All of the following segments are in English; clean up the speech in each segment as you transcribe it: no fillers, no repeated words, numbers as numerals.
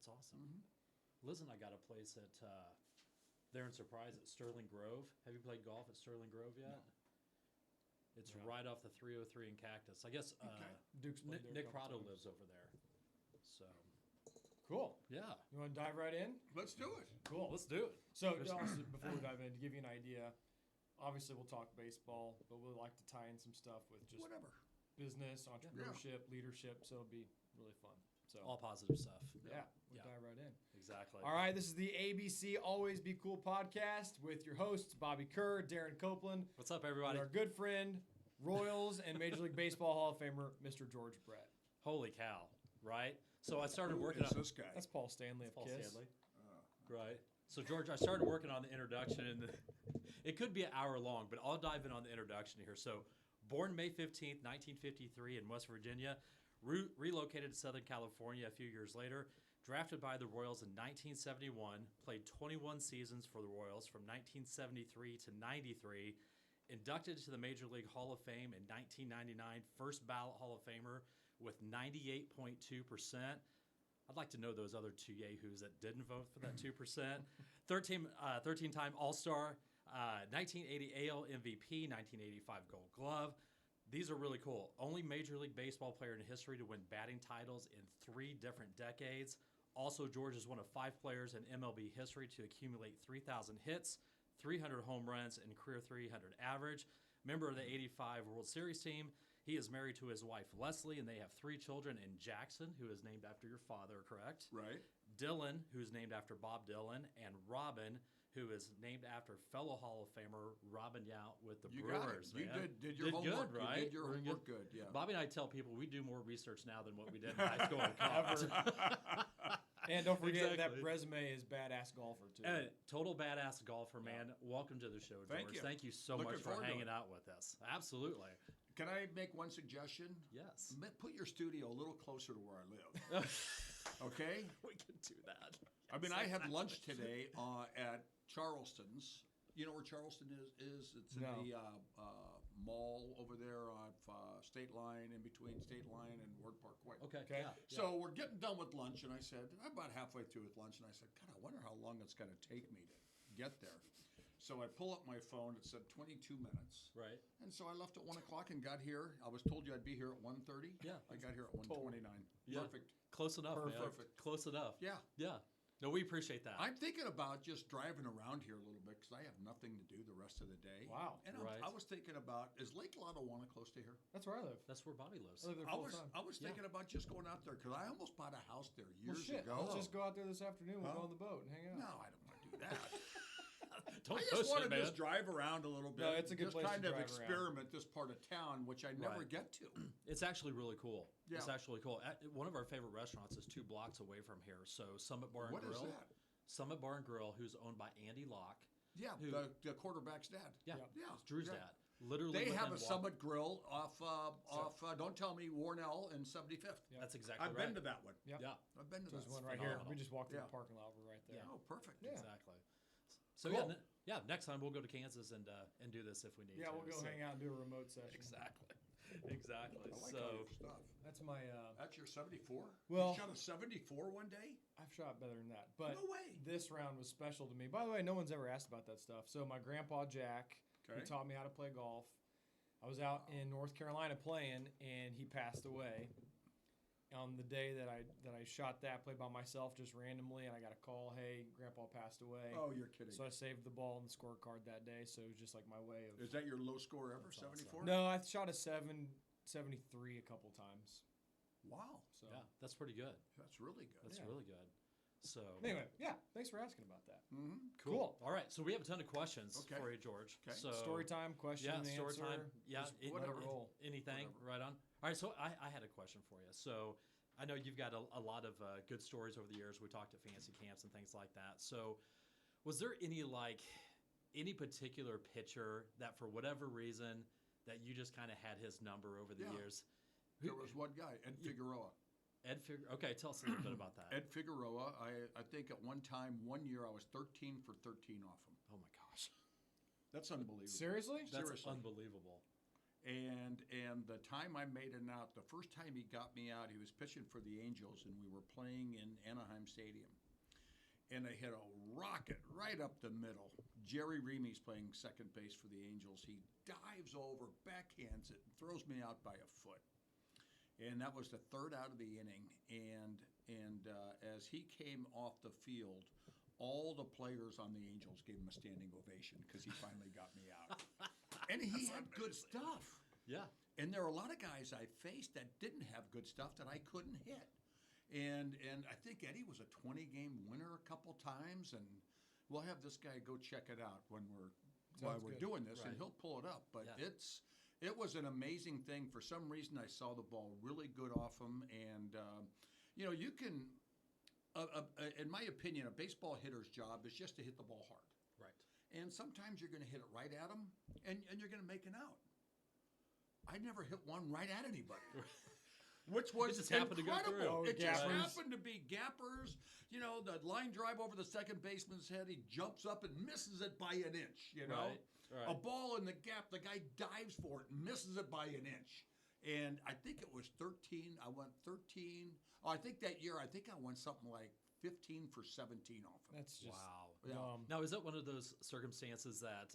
That's awesome. Liz and I got a place at there in Surprise at Sterling Grove. Have you played golf at Sterling Grove yet? No. It's right off the 303 in Cactus. I guess Duke's played there a Nick couple Prado times. lives over there. So, Cool. yeah. You want to dive right in? Let's do it. Cool. Let's do it. So, also, before we dive in, to give you an idea, obviously we'll talk baseball, but we'll like to tie in some stuff with just Whatever. business, entrepreneurship, leadership. So it'll be really fun. So All positive stuff. yeah, we'll Yeah. dive right in. Exactly. All right, this is the ABC Always Be Cool podcast with your hosts Bobby Kerr, Darren Copeland, What's up, and everybody? our good friend, Royals and Major League Baseball Hall of Famer, Mr. George Brett. Holy cow! Right. So I started Who working is on this guy? That's Paul Stanley of Paul KISS. Stanley. Right. So George, I started working on the introduction, and it could be an hour long, but I'll dive in on the introduction here. So, born May 15th, 1953 in West Virginia, relocated to Southern California a few years later, drafted by the Royals in 1971, played 21 seasons for the Royals from 1973 to 93, inducted to the Major League Hall of Fame in 1999, first ballot Hall of Famer with 98.2%. I'd like to know those other two yahoos that didn't vote for that 2%. 13-time All-Star, 1980 AL MVP, 1985 Gold Glove. These are really cool. Only Major League Baseball player in history to win batting titles in 3 different decades. Also, George is one of 5 players in MLB history to accumulate 3,000 hits, 300 home runs, and career 300 average. Member of the 85 World Series team. He is married to his wife, Leslie, and they have 3 children, and Jackson, who is named after your father, correct? Right. Dylan, who's named after Bob Dylan, and Robin, who is named after fellow Hall of Famer Robin Yount with the You got Brewers. it. You man. did your homework. Good, right? You did your We're homework good. Yeah. Bobby and I tell people we do more research now than what we did in high school and college. And don't forget Exactly. that resume is badass golfer too. And total badass golfer, man. Welcome to the show, George. Thank you. Thank you so Looking much for forward to hanging it. out with us. Absolutely. Can I make one suggestion? Yes. Put your studio a little closer to where I live. Okay? We can do that. I mean, I had lunch today at Charleston's. You know where Charleston is? It's in No. the mall over there on State Line, in between State Line and Ward Parkway. Okay. Okay. Yeah. So we're getting done with lunch, and I said, I'm about halfway through with lunch, and I said, God, I wonder how long it's going to take me to get there. So I pull up my phone. It said 22 minutes. Right. And so I left at 1 o'clock and got here. I was told you I'd be here at 1:30. Yeah. I got here at 1:29. Yeah. Perfect. Close enough, man. Perfect. Close enough. Yeah. Yeah. No, we appreciate that. I'm thinking about just driving around here a little bit because I have nothing to do the rest of the day. Wow. And Right. I was thinking about, is Lake Lotawana close to here? That's where I live. That's where Bobby lives. I live there I full was time. I was thinking about just going out there because I almost bought a house there Well, years shit. ago. Let's just go out there this afternoon. We'll Huh? go on the boat and hang out. No, I don't want to do that. Don't I push just want it, to man. just drive around a little bit. No, it's a good just place to kind of drive around. experiment this part of town, which I never Right. get to. It's actually really cool. It's Yeah. actually cool. One of our favorite restaurants is 2 blocks away from here. So Summit Bar and What is Grill. that? Summit Bar and Grill, who's owned by Andy Locke. Yeah, Who- the quarterback's dad. Yeah. Yeah. Yeah. It's Drew's Yeah. dad. Literally, They within have a walk- Summit Grill off don't tell me, Warnell and 75th. Yeah. That's exactly I've right. been to that one. Yep. Yeah. I've been to There's that one one. right here. phenomenal. We just walked through Yeah. the parking lot. We're right there. Yeah. Oh, perfect. Yeah. Exactly. So Cool. yeah, next time we'll go to Kansas and do this if we need to. Yeah, we'll go So- hang out and do a remote session. Exactly. Exactly. I like all So your stuff. That's my. That's your 74? Well- You shot a 74 one day? I've shot better than that, but No way. this round was special to me. By the way, no one's ever asked about that stuff. So my grandpa Jack, Okay. he taught me how to play golf. I was out in North Carolina playing, and he passed away on the day that I shot that. Played by myself just randomly, and I got a call. Hey, Grandpa passed away. Oh, you're kidding. So I saved the ball in the scorecard that day. So it was just like my way of. Is that your low score ever, 74? No, I shot a 773 a couple times. Wow. So yeah, that's pretty good. That's really good. That's Yeah. really good. So anyway, yeah. Thanks for asking about that. Mm-hmm. Cool. All right, so we have a ton of questions Okay. for you, George. Okay. So Story time, question, Yeah, and story answer. time. Yeah, Just let it roll. Anything, Whatever. right on. All right, so I had a question for you. So I know you've got a lot of good stories over the years. We talked at fancy camps and things like that. So was there any particular pitcher that for whatever reason that you just kind of had his number over the Yeah. years? There was one guy, Ed Figueroa. Okay, tell us a little bit about that. Ed Figueroa, I think at one year I was 13 for 13 off him. Oh my gosh, That's unbelievable. Seriously? that's Seriously. unbelievable. And the time I made it out, the first time he got me out, he was pitching for the Angels, and we were playing in Anaheim Stadium. And they hit a rocket right up the middle. Jerry Remy's playing second base for the Angels. He dives over, backhands it, and throws me out by a foot. And that was the third out of the inning. And as he came off the field, all the players on the Angels gave him a standing ovation because he finally got me out. And he had good stuff. Yeah. And there are a lot of guys I faced that didn't have good stuff that I couldn't hit. And I think Eddie was a 20-game winner a couple times, and we'll have this guy go check it out while we're doing this, and Right. he'll pull it up. But Yeah. it was an amazing thing. For some reason, I saw the ball really good off him, and you can. In my opinion, a baseball hitter's job is just to hit the ball hard. Right. And sometimes you're going to hit it right at them, and you're going to make an out. I never hit one right at anybody. Which was It just happened to go through. incredible. It just Gappers. happened to be gappers. The line drive over the second baseman's head. He jumps up and misses it by an inch, Right. Right. A ball in the gap, the guy dives for it and misses it by an inch. And I think it was 13. I went 13. Oh, I think that year, I won something like 15 for 17 off him. That's just Wow. Yeah. Now, is it one of those circumstances that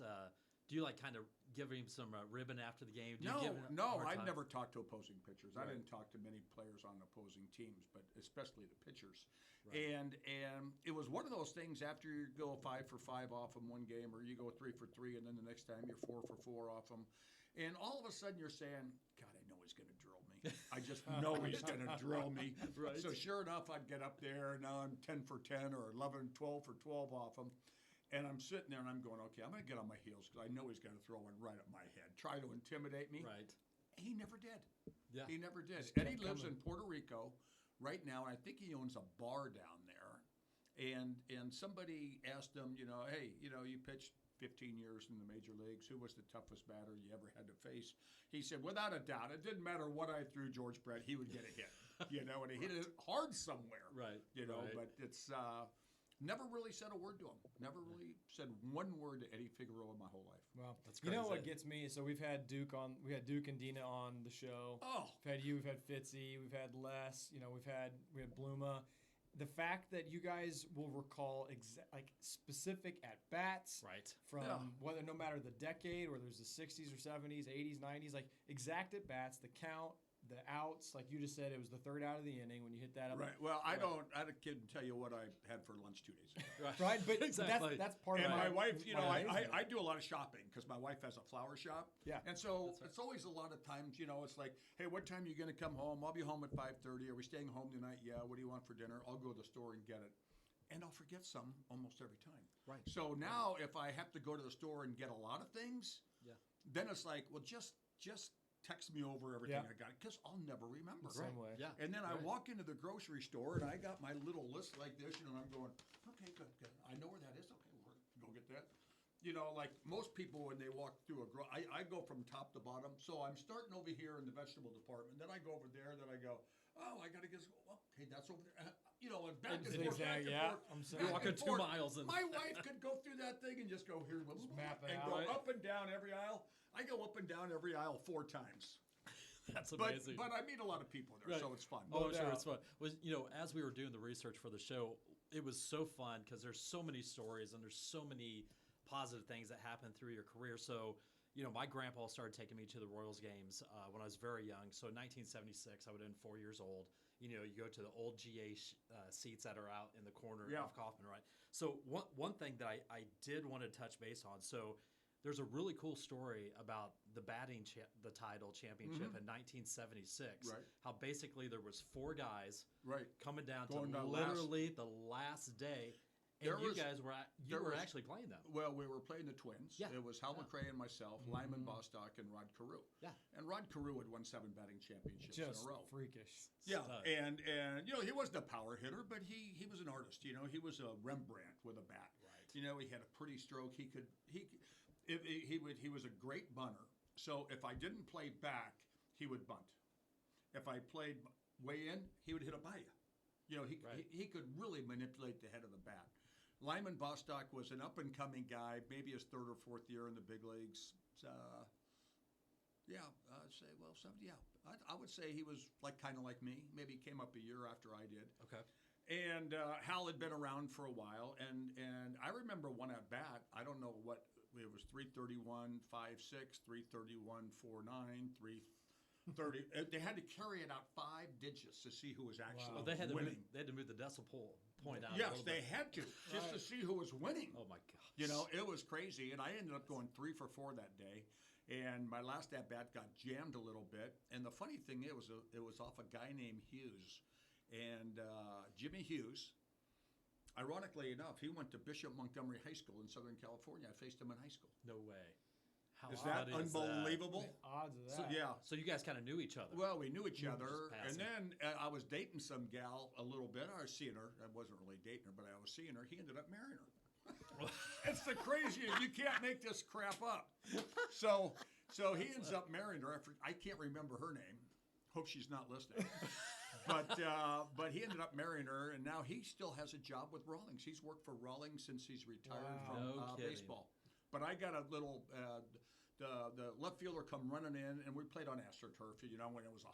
do you kind of give him some ribbon after the game? Do you give him a No, hard I've time? never talked to opposing pitchers. I Right. didn't talk to many players on opposing teams, but especially the pitchers. Right. And it was one of those things after you go 5 for 5 off them one game, or you go 3 for 3, and then the next time you're 4 for 4 off them. And all of a sudden you're saying, God, I know he's going to drill me. I just know he's going to drill me. Right. So sure enough, I'd get up there, and now I'm 10 for 10 or 11, 12 for 12 off him. And I'm sitting there and I'm going, okay, I'm going to get on my heels because I know he's going to throw one right at my head, try to intimidate me. Right. He never did. Yeah. He never did. Just Eddie kept lives coming. in Puerto Rico right now, and I think he owns a bar down there. And somebody asked him, hey, you pitched 15 years in the major leagues. Who was the toughest batter you ever had to face? He said, without a doubt, it didn't matter what I threw George Brett, he would get a hit. And he hit it hard somewhere. Right. Right. But it's never really said a word to him. Never really said one word to Eddie Figueroa in my whole life. Well, That's you know crazy. what gets me? So we've had Duke and Dina on the show. Oh, We've had you, we've had Fitzy, we've had Les, we had Bluma. The fact that you guys will recall specific at bats Right. from Yeah. whether no matter the decade, whether it's the 60s or 70s, 80s, 90s, exact at bats, the count, the outs, like you just said, it was the third out of the inning when you hit that up. right. Well, I Right. couldn't tell you what I had for lunch 2 days ago. Right, but Exactly. that's part And of my wife, my amazement. I do a lot of shopping because my wife has a flower shop. Yeah. And so That's right. it's always a lot of times, it's like, hey, what time are you going to come home? I'll be home at 5:30. Are we staying home tonight? Yeah. What do you want for dinner? I'll go to the store and get it. And I'll forget some almost every time. Right. So now if I have to go to the store and get a lot of things, Yeah. then it's like, well, just text me over everything Yeah. I got because I'll never remember. Same way. Yeah. And then I Right. walk into the grocery store and I got my little list like this, and I'm going, okay, good. I know where that is. Okay, we'll go get that. Like most people when they walk through I go from top to bottom. So I'm starting over here in the vegetable department. Then I go over there. Then I go, oh, I got to get, okay, that's over there. And back and forth, back and Yeah, forth. I'm You're saying. Back walking and 2 forth. miles and My wife could go through that thing and just go here map it and out. go Right. up and down every aisle. I go up and down every aisle 4 times. that's But amazing. I meet a lot of people there, Right. so it's fun. Oh, No I'm sure doubt. it's fun. As we were doing the research for the show, it was so fun because there's so many stories and there's so many positive things that happen through your career. So, my grandpa started taking me to the Royals games when I was very young. So in 1976, I would have been 4 years old. You go to the old GA seats that are out in the corner Yeah. of Kauffman, right? So one thing that I did want to touch base on. So there's a really cool story about the batting the title championship in 1976. Right. How basically there was 4 guys Right. coming down Going to down literally the last day, and There you was- guys were there was- actually playing them. Well, we were playing the Twins. Yeah. It was Hal Yeah. McRae and myself, Lyman Bostock, and Rod Carew. Yeah. And Rod Carew had won 7 batting championships Just in a row. freakish. Yeah, Stud. and he wasn't a power hitter, but he was an artist. He was a Rembrandt with a bat. Right. He had a pretty stroke. He was a great bunter. So if I didn't play back, he would bunt. If I played way in, he would hit it by you. Right. He could really manipulate the head of the bat. Lyman Bostock was an up-and-coming guy, maybe his 3rd or 4th year in the big leagues. Yeah, I'd say, well, 70, yeah. I would say he was kind of like me. Maybe he came up a year after I did. Okay. And Hal had been around for a while, and I remember one at bat. I don't know what it was, 331, 5.6, 331, 4.9, 330. They had to carry it out 5 digits to see who was actually Well, they had to move, winning. they had to move the decimal point out. a Yes, little they bit. had to just to see who was winning. Oh my gosh. You know, it was crazy, and I ended up going 3 for 4 that day. And my last at bat got jammed a little bit. And the funny thing it was off a guy named Hughes, and Jimmy Hughes. Ironically enough, he went to Bishop Montgomery High School in Southern California. I faced him in high school. No way. How Is that funny is unbelievable? The odds of So, that. Yeah. So you guys kind of knew each other. Well, we knew each You were other, just and passing. then I was dating some gal a little bit. I was seeing her. I wasn't really dating her, but I was seeing her. He ended up marrying her. It's the craziest. You can't make this crap up. So he ends up marrying her. I can't remember her name. Hope she's not listening. But he ended up marrying her, and now he still has a job with Rawlings. He's worked for Rawlings since he's retired Wow. from No kidding. baseball. But I got a little. The left fielder come running in, and we played on AstroTurf. You know, when it was a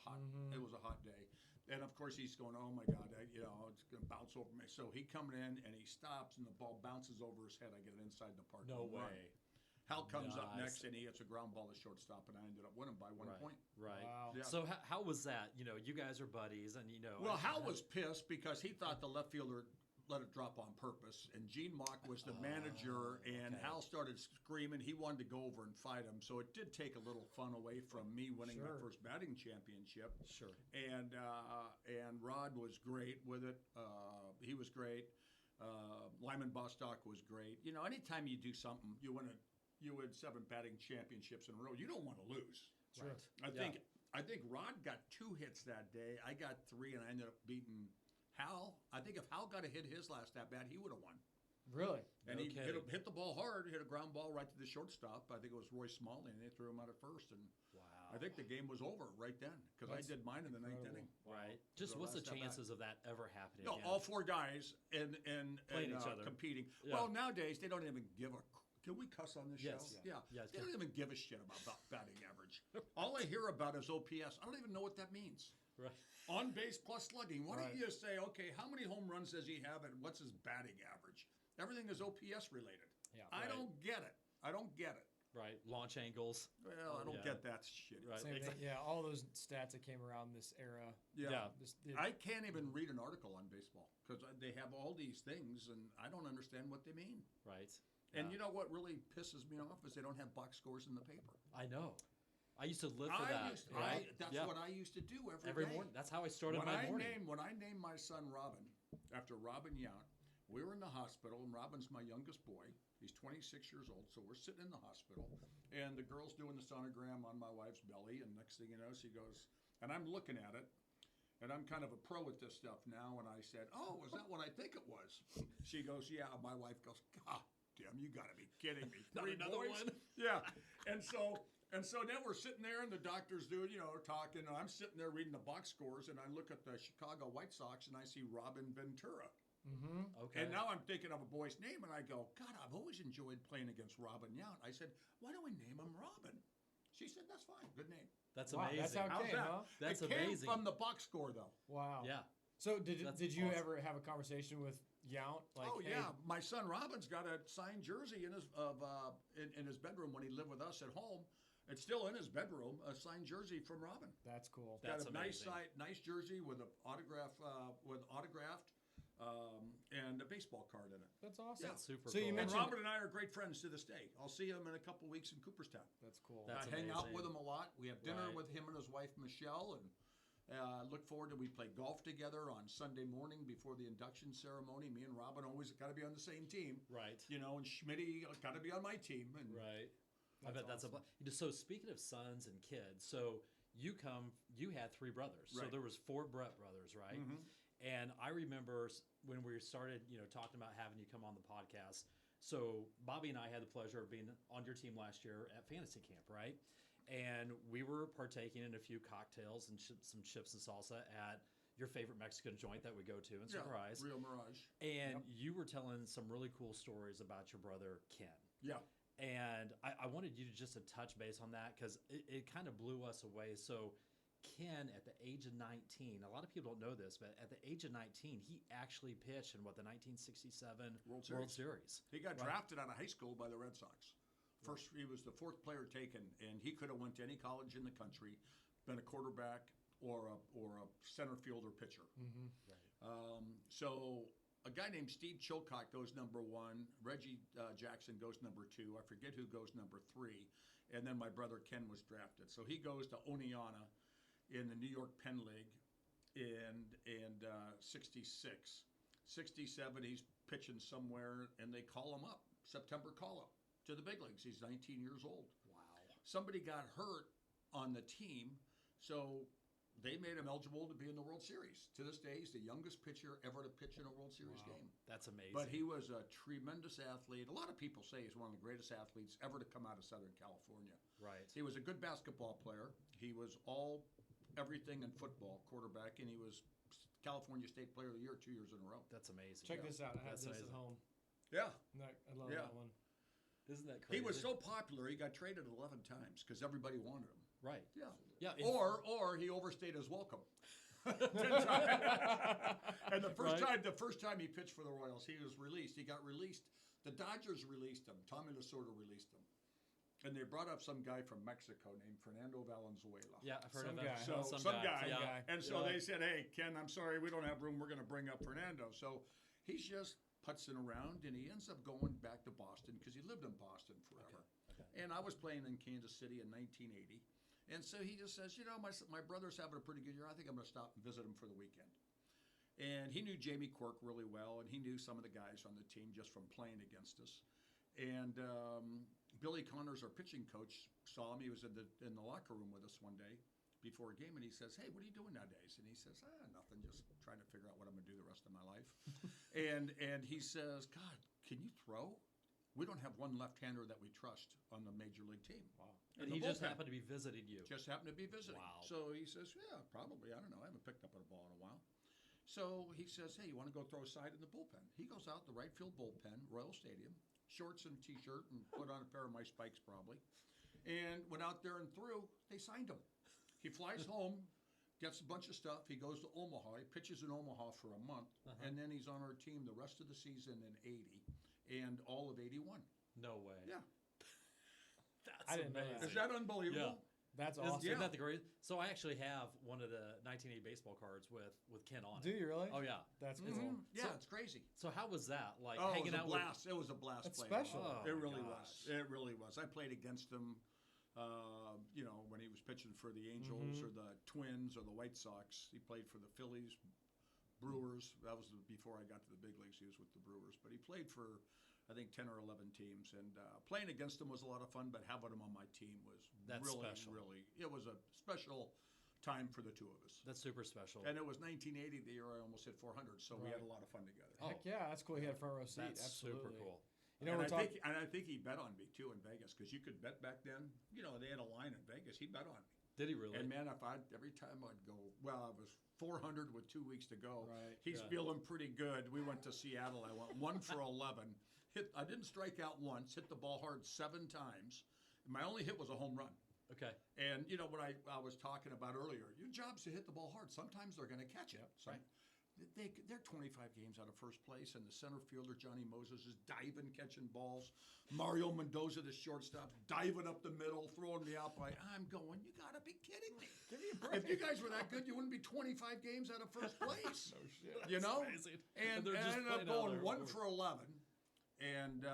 hot day, and of course he's going, "Oh my God, it's going to bounce over me." So he coming in, and he stops, and the ball bounces over his head. I get it inside the park. No home run. way. Hal comes up Nice. next, and he hits a ground ball to shortstop, and I ended up winning by 1 Right. point. Right. Wow. Yeah. So how was that? You know, you guys are buddies, and Well, Hal was pissed because he thought the left fielder let it drop on purpose, and Gene Mock was the manager, and okay. Hal started screaming. He wanted to go over and fight him, so it did take a little fun away from me winning Sure. my first batting championship. Sure. And Rod was great with it. He was great. Lyman Bostock was great. You know, anytime you do something, you win 7 batting championships in a row. You don't want to lose. Sure. Right. I think Rod got 2 hits that day. I got 3, and I ended up beating Hal. I think if Hal got a hit his last at bat, he would have won. Really? And No he kidding. hit the ball hard, hit a ground ball right to the shortstop. I think it was Roy Smalley, and they threw him out at first. And Wow. I think the game was over right then because I That's did mine in the 9th incredible. inning. Right. Just The what's the last at bat. chances of that ever happening No, again? all 4 guys and Playing each other. competing. Yeah. Well, nowadays they don't even give a. Can we cuss on this Yes. show? Yeah, They it's don't good. even give a shit about batting average. All I hear about is OPS. I don't even know what that means. Right. On base plus slugging. Why Right. don't you just say, okay, how many home runs does he have and what's his batting average? Everything is OPS related. Yeah. I Right. don't get it. I don't get it. Right. Launch angles. Well, I don't Yeah. get that shit. Right. Same Exactly. thing. Yeah, all those stats that came around this era. Yeah. I I can't even read an article on baseball because they have all these things and I don't understand what they mean. Right. And Yeah. you know what really pisses me off is they don't have box scores in the paper. I know. I used to live for that. That's Yeah. what I used to do Every day. morning. That's how I started When my morning. when I named my son Robin after Robin Yount, we were in the hospital, and Robin's my youngest boy. He's 26 years old, so we're sitting in the hospital, and the girl's doing the sonogram on my wife's belly, and next thing you know, she goes, and I'm looking at it, and I'm kind of a pro at this stuff now, and I said, "Oh, is that what I think it was?" She goes, "Yeah." My wife goes, "God damn, you got to be kidding me! Not 3 another boys?" one? Yeah, and so then we're sitting there, and the doctor's doing, talking, and I'm sitting there reading the box scores, and I look at the Chicago White Sox, and I see Robin Ventura. Okay. And now I'm thinking of a boy's name, and I go, God, I've always enjoyed playing against Robin Yount. I said, why don't we name him Robin? She said, that's fine, good name. That's Wow, amazing. that's how it How's came, that? huh? That's it came amazing. from the box score, though. Wow. Yeah. So That's did you awesome. ever have a conversation with Yount? Like, Oh hey, yeah, my son Robin's got a signed jersey in his bedroom when he lived with us at home. It's still in his bedroom, a signed jersey from Robin. That's cool. That's got a amazing. nice jersey with an autographed and a baseball card in it. That's awesome. That's super So you cool. And mentioned- Robin and I are great friends to this day. I'll see him in a couple weeks in Cooperstown. That's cool. That's I hang out amazing. with him a lot. We have dinner Right. with him and his wife Michelle, and look forward to we play golf together on Sunday morning before the induction ceremony. Me and Robin always got to be on the same team, Right. and Schmitty got to be on my team. And Right. I That's bet that's awesome. so speaking of sons and kids, so you had 3 brothers. So Right. there was 4 Brett brothers, right? Mhm. And I remember when we started, talking about having you come on the podcast. So Bobby and I had the pleasure of being on your team last year at fantasy camp, right? And we were partaking in a few cocktails and some chips and salsa at your favorite Mexican joint that we go to in Surprise. Real Mirage. And you were telling some really cool stories about your brother Ken. Yeah. And I wanted you to just to touch base on that because it kind of blew us away. So Ken, at the age of 19, a lot of people don't know this, but at the age of 19, he actually pitched in the 1967 World World Series. Series. He got drafted out of high school by the Red Sox. First, he was the fourth player taken, and he could have went to any college in the country, been a quarterback or a center fielder pitcher. Mm-hmm. Right. So a guy named Steve Chilcott goes number 1. Reggie Jackson goes number 2. I forget who goes number 3. And then my brother Ken was drafted. So he goes to Oneonta in the New York Penn League in 66. 67, he's pitching somewhere, and they call him up, September call-up to the big leagues. He's 19 years old. Wow. Somebody got hurt on the team, so they made him eligible to be in the World Series. To this day, he's the youngest pitcher ever to pitch in a World Series game. That's amazing. But he was a tremendous athlete. A lot of people say he's one of the greatest athletes ever to come out of Southern California. Right. He was a good basketball player. He was everything in football, quarterback, and he was California State Player of the Year 2 years in a row. That's amazing. Check this out. I have That's this amazing. at home. Yeah. I love Yeah. that one. Isn't that crazy? He was so popular, he got traded 11 times because everybody wanted him. right. Yeah. Yeah. Or he overstayed his welcome. 10 times. And the first time he pitched for the Royals, he was released. He got released. The Dodgers released him. Tommy Lasorda released him. And they brought up some guy from Mexico named Fernando Valenzuela. Yeah, I've heard Some of guy. that. So some guy. Yeah. And so Yeah. they said, "Hey, Ken, I'm sorry, we don't have room. We're going to bring up Fernando." So he's just putzing around, and he ends up going back to Boston because he lived in Boston forever. Okay. And I was playing in Kansas City in 1980. And so he just says, my brother's having a pretty good year. I think I'm going to stop and visit him for the weekend. And he knew Jamie Quirk really well, and he knew some of the guys on the team just from playing against us. And Billy Connors, our pitching coach, saw him. He was in the locker room with us one day before a game, and he says, "Hey, what are you doing nowadays?" And he says, "Nothing, just trying to figure out what I'm going to do the rest of my life." and he says, "God, can you throw? We don't have one left-hander that we trust on the Major League team." Wow. And the he just bullpen. happened to be visiting you. Just happened to be visiting. Wow. So he says, "Yeah, probably. I don't know. I haven't picked up a ball in a while." So he says, "Hey, you want to go throw a side in the bullpen?" He goes out the right field bullpen, Royal Stadium, shorts and T-shirt, and put on a pair of my spikes probably, and went out there and threw. They signed him. He flies home, gets a bunch of stuff. He goes to Omaha. He pitches in Omaha for a month, and then he's on our team the rest of the season in 80 and all of 81. No way. Yeah. That's I didn't know amazing. that. Is that unbelievable? Yeah. That's Isn't- awesome. Isn't that the great? So I actually have one of the 1980 baseball cards with Ken on Do it. you really? Oh yeah. That's cool. Mhm. Yeah, So- it's crazy. So how was that? Like Oh, hanging it out was a blast. It was a blast. That's playing. special. Oh, It my really gosh. was. It really was. I played against him, when he was pitching for the Angels or the Twins or the White Sox. He played for the Phillies, Brewers. That was before I got to the big leagues. He was with the Brewers. But he played for, I think, 10 or 11 teams. And playing against him was a lot of fun, but having him on my team was That's really, special. it was a special time for the two of us. That's super special. And it was 1980, the year I almost hit 400, so we had a lot of fun together. Oh. Heck yeah, that's cool. He had a front row seat. That's Absolutely. super cool. You know, and, we're talking. I think he bet on me too in Vegas because you could bet back then. They had a line in Vegas. He bet on me. Did he really? And man, every time I'd go, I was 400 with 2 weeks to go. Right. He's Yeah. feeling pretty good. We went to Seattle. I went 1 for 11. I didn't strike out once. Hit the ball hard 7 times. My only hit was a home run. Okay. And what I was talking about earlier, your job's to hit the ball hard. Sometimes they're going to catch it. right. They're 25 games out of first place, and the center fielder, Johnny Moses, is diving, catching balls. Mario Mendoza, the shortstop, diving up the middle, throwing me out by. I'm going, you got to be kidding me. Give me a break. If you guys were that good, you wouldn't be 25 games out of first place. No shit. amazing. And they're I just ended up playing out going there. 1 for 11. And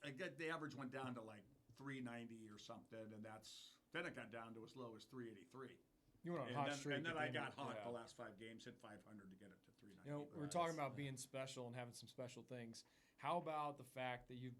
I get the average went down to like 390 or something, and then it got down to as low as 383. You went on a hot streak. And then at I the got end of- hot yeah. the last 5 games, hit 500 to get it to 390. We're talking about being special and having some special things. How about the fact that you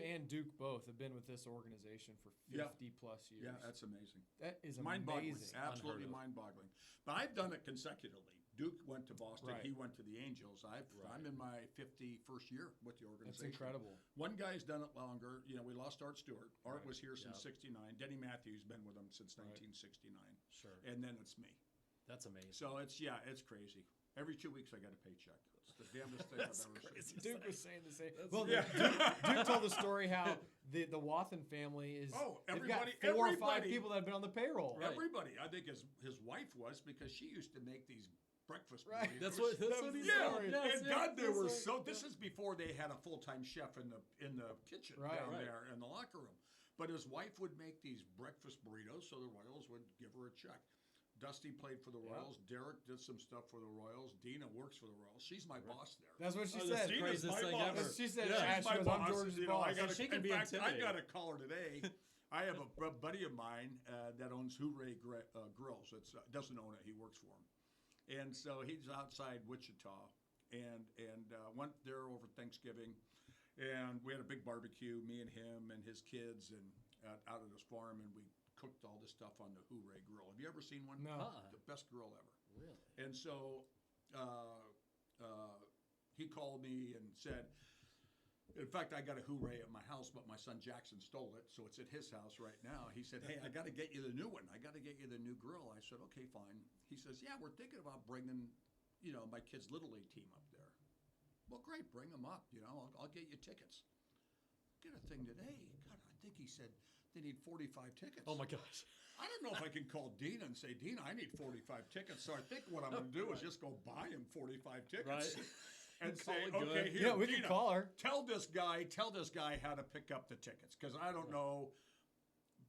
and Duke both have been with this organization for 50 plus years? Yeah, that's amazing. That is Mind-boggling. amazing. Absolutely Unheard of. mind-boggling. But I've done it consecutively. Duke went to Boston. Right. He went to the Angels. I'm in my 51st year with the That's organization. incredible. One guy's done it longer. We lost Art Stewart. Art Right. was here since Yep. '69. Denny Matthews been with him since Right. 1969. Sure. And then it's me. That's amazing. So it's crazy. Every 2 weeks I got a paycheck. It's the damnedest thing I've ever seen. Duke was saying the same. That's Well, Yeah. Duke told the story how the Wathen family is. They've got everybody, 4 or 5 everybody. people that have been on the payroll. Right. Everybody. I think his wife was, because she used to make these breakfast Right. burritos. That's what he Yeah, said. and God, they that's were right. so. This is before they had a full-time chef in the kitchen Right. down Right. there in the locker room. But his wife would make these breakfast burritos, so the Royals would give her a check. Dusty played for the Royals. Derek did some stuff for the Royals. Dina works for the Royals. She's my boss there. That's what she Oh, said. that's the Dina's craziest my thing boss. ever. She said, Yeah. she goes, I'm George's boss. I gotta, She can in be fact, I intimidating. got a caller today. I have a buddy of mine that owns HOFer Grills. It's doesn't own it. He works for him, and so he's outside Wichita, and went there over Thanksgiving, and we had a big barbecue. Me and him and his kids, and out at his farm, and we cooked all this stuff on the HOFer grill. Have you ever seen one? No. The best grill ever. Really? And so he called me and said, in fact, I got a HOFer at my house, but my son Jackson stole it, so it's at his house right now. He said, hey, I got to get you the new one. I got to get you the new grill. I said, okay, fine. He says, yeah, we're thinking about bringing, my kid's Little League team up there. Well, great, bring them up. I'll get you tickets. Get a thing today. God, I think he said they need 45 tickets. Oh my gosh. I don't know if I can call Dina and say, Dina, I need 45 tickets. So I think what I'm going to do is just go buy him 45 tickets. Right. And Call say, it good. okay, here, Yeah, we Dina, can call her. tell this guy how to pick up the tickets. Because I don't know.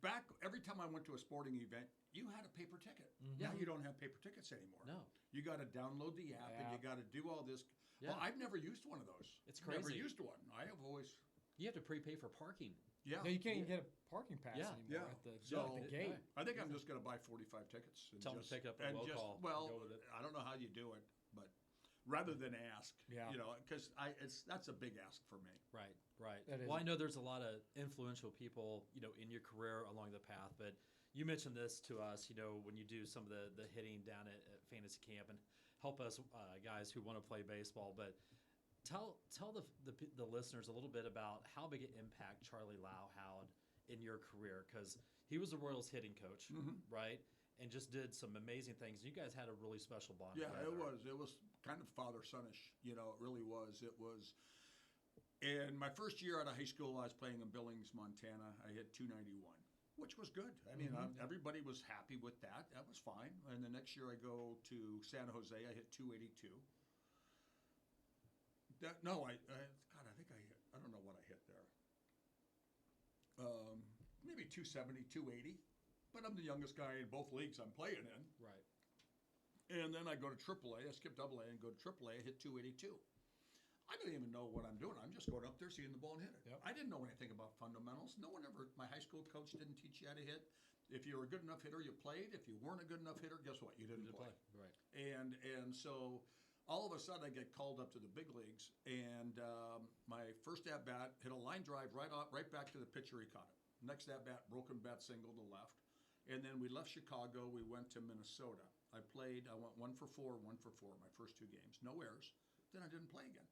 Back, every time I went to a sporting event, you had a paper ticket. Now you don't have paper tickets anymore. No. You got to download the app and you got to do all this. Yeah. Well, I've never used one of those. It's Never crazy. used one. I have always, You have to prepay for parking. yeah. No, you can't even get a parking pass Yeah. anymore Yeah. at the, So- at the gate. I think I'm just going to buy 45 tickets. And Tell 'em to just, pick up a and will just, call and well, go with it. I don't know how you do it, but rather than ask, Yeah. because that's a big ask for me. Right, right. That Well, I is- know there's a lot of influential people, in your career along the path, but you mentioned this to us, when you do some of the hitting down at fantasy camp and help us guys who want to play baseball. But tell the listeners a little bit about how big an impact Charlie Lau had in your career, because he was the Royals hitting coach, right? And just did some amazing things. You guys had a really special bond. Yeah, together. it was kind of father-sonish. It really was. It was. And my first year out of high school, I was playing in Billings, Montana. I hit 291, which was good. I mean, everybody was happy with that. That was fine. And the next year, I go to San Jose. I hit 282. I don't know what I hit there. Maybe 270, 280. But I'm the youngest guy in both leagues I'm playing in. Right. And then I go to AAA. I skip AA and go to AAA. I hit 282. I don't even know what I'm doing. I'm just going up there, seeing the ball and hit it. Yep. I didn't know anything about fundamentals. No one ever, my high school coach didn't teach you how to hit. If you were a good enough hitter, you played. If you weren't a good enough hitter, guess what? You didn't play. Right. And so all of a sudden I get called up to the big leagues, and my first at bat hit a line drive right back to the pitcher. He caught it. Next at bat, broken bat single to left, and then we left Chicago. We went to Minnesota. I went 1 for 4, 1 for 4 my first 2 games, no errors. Then I didn't play again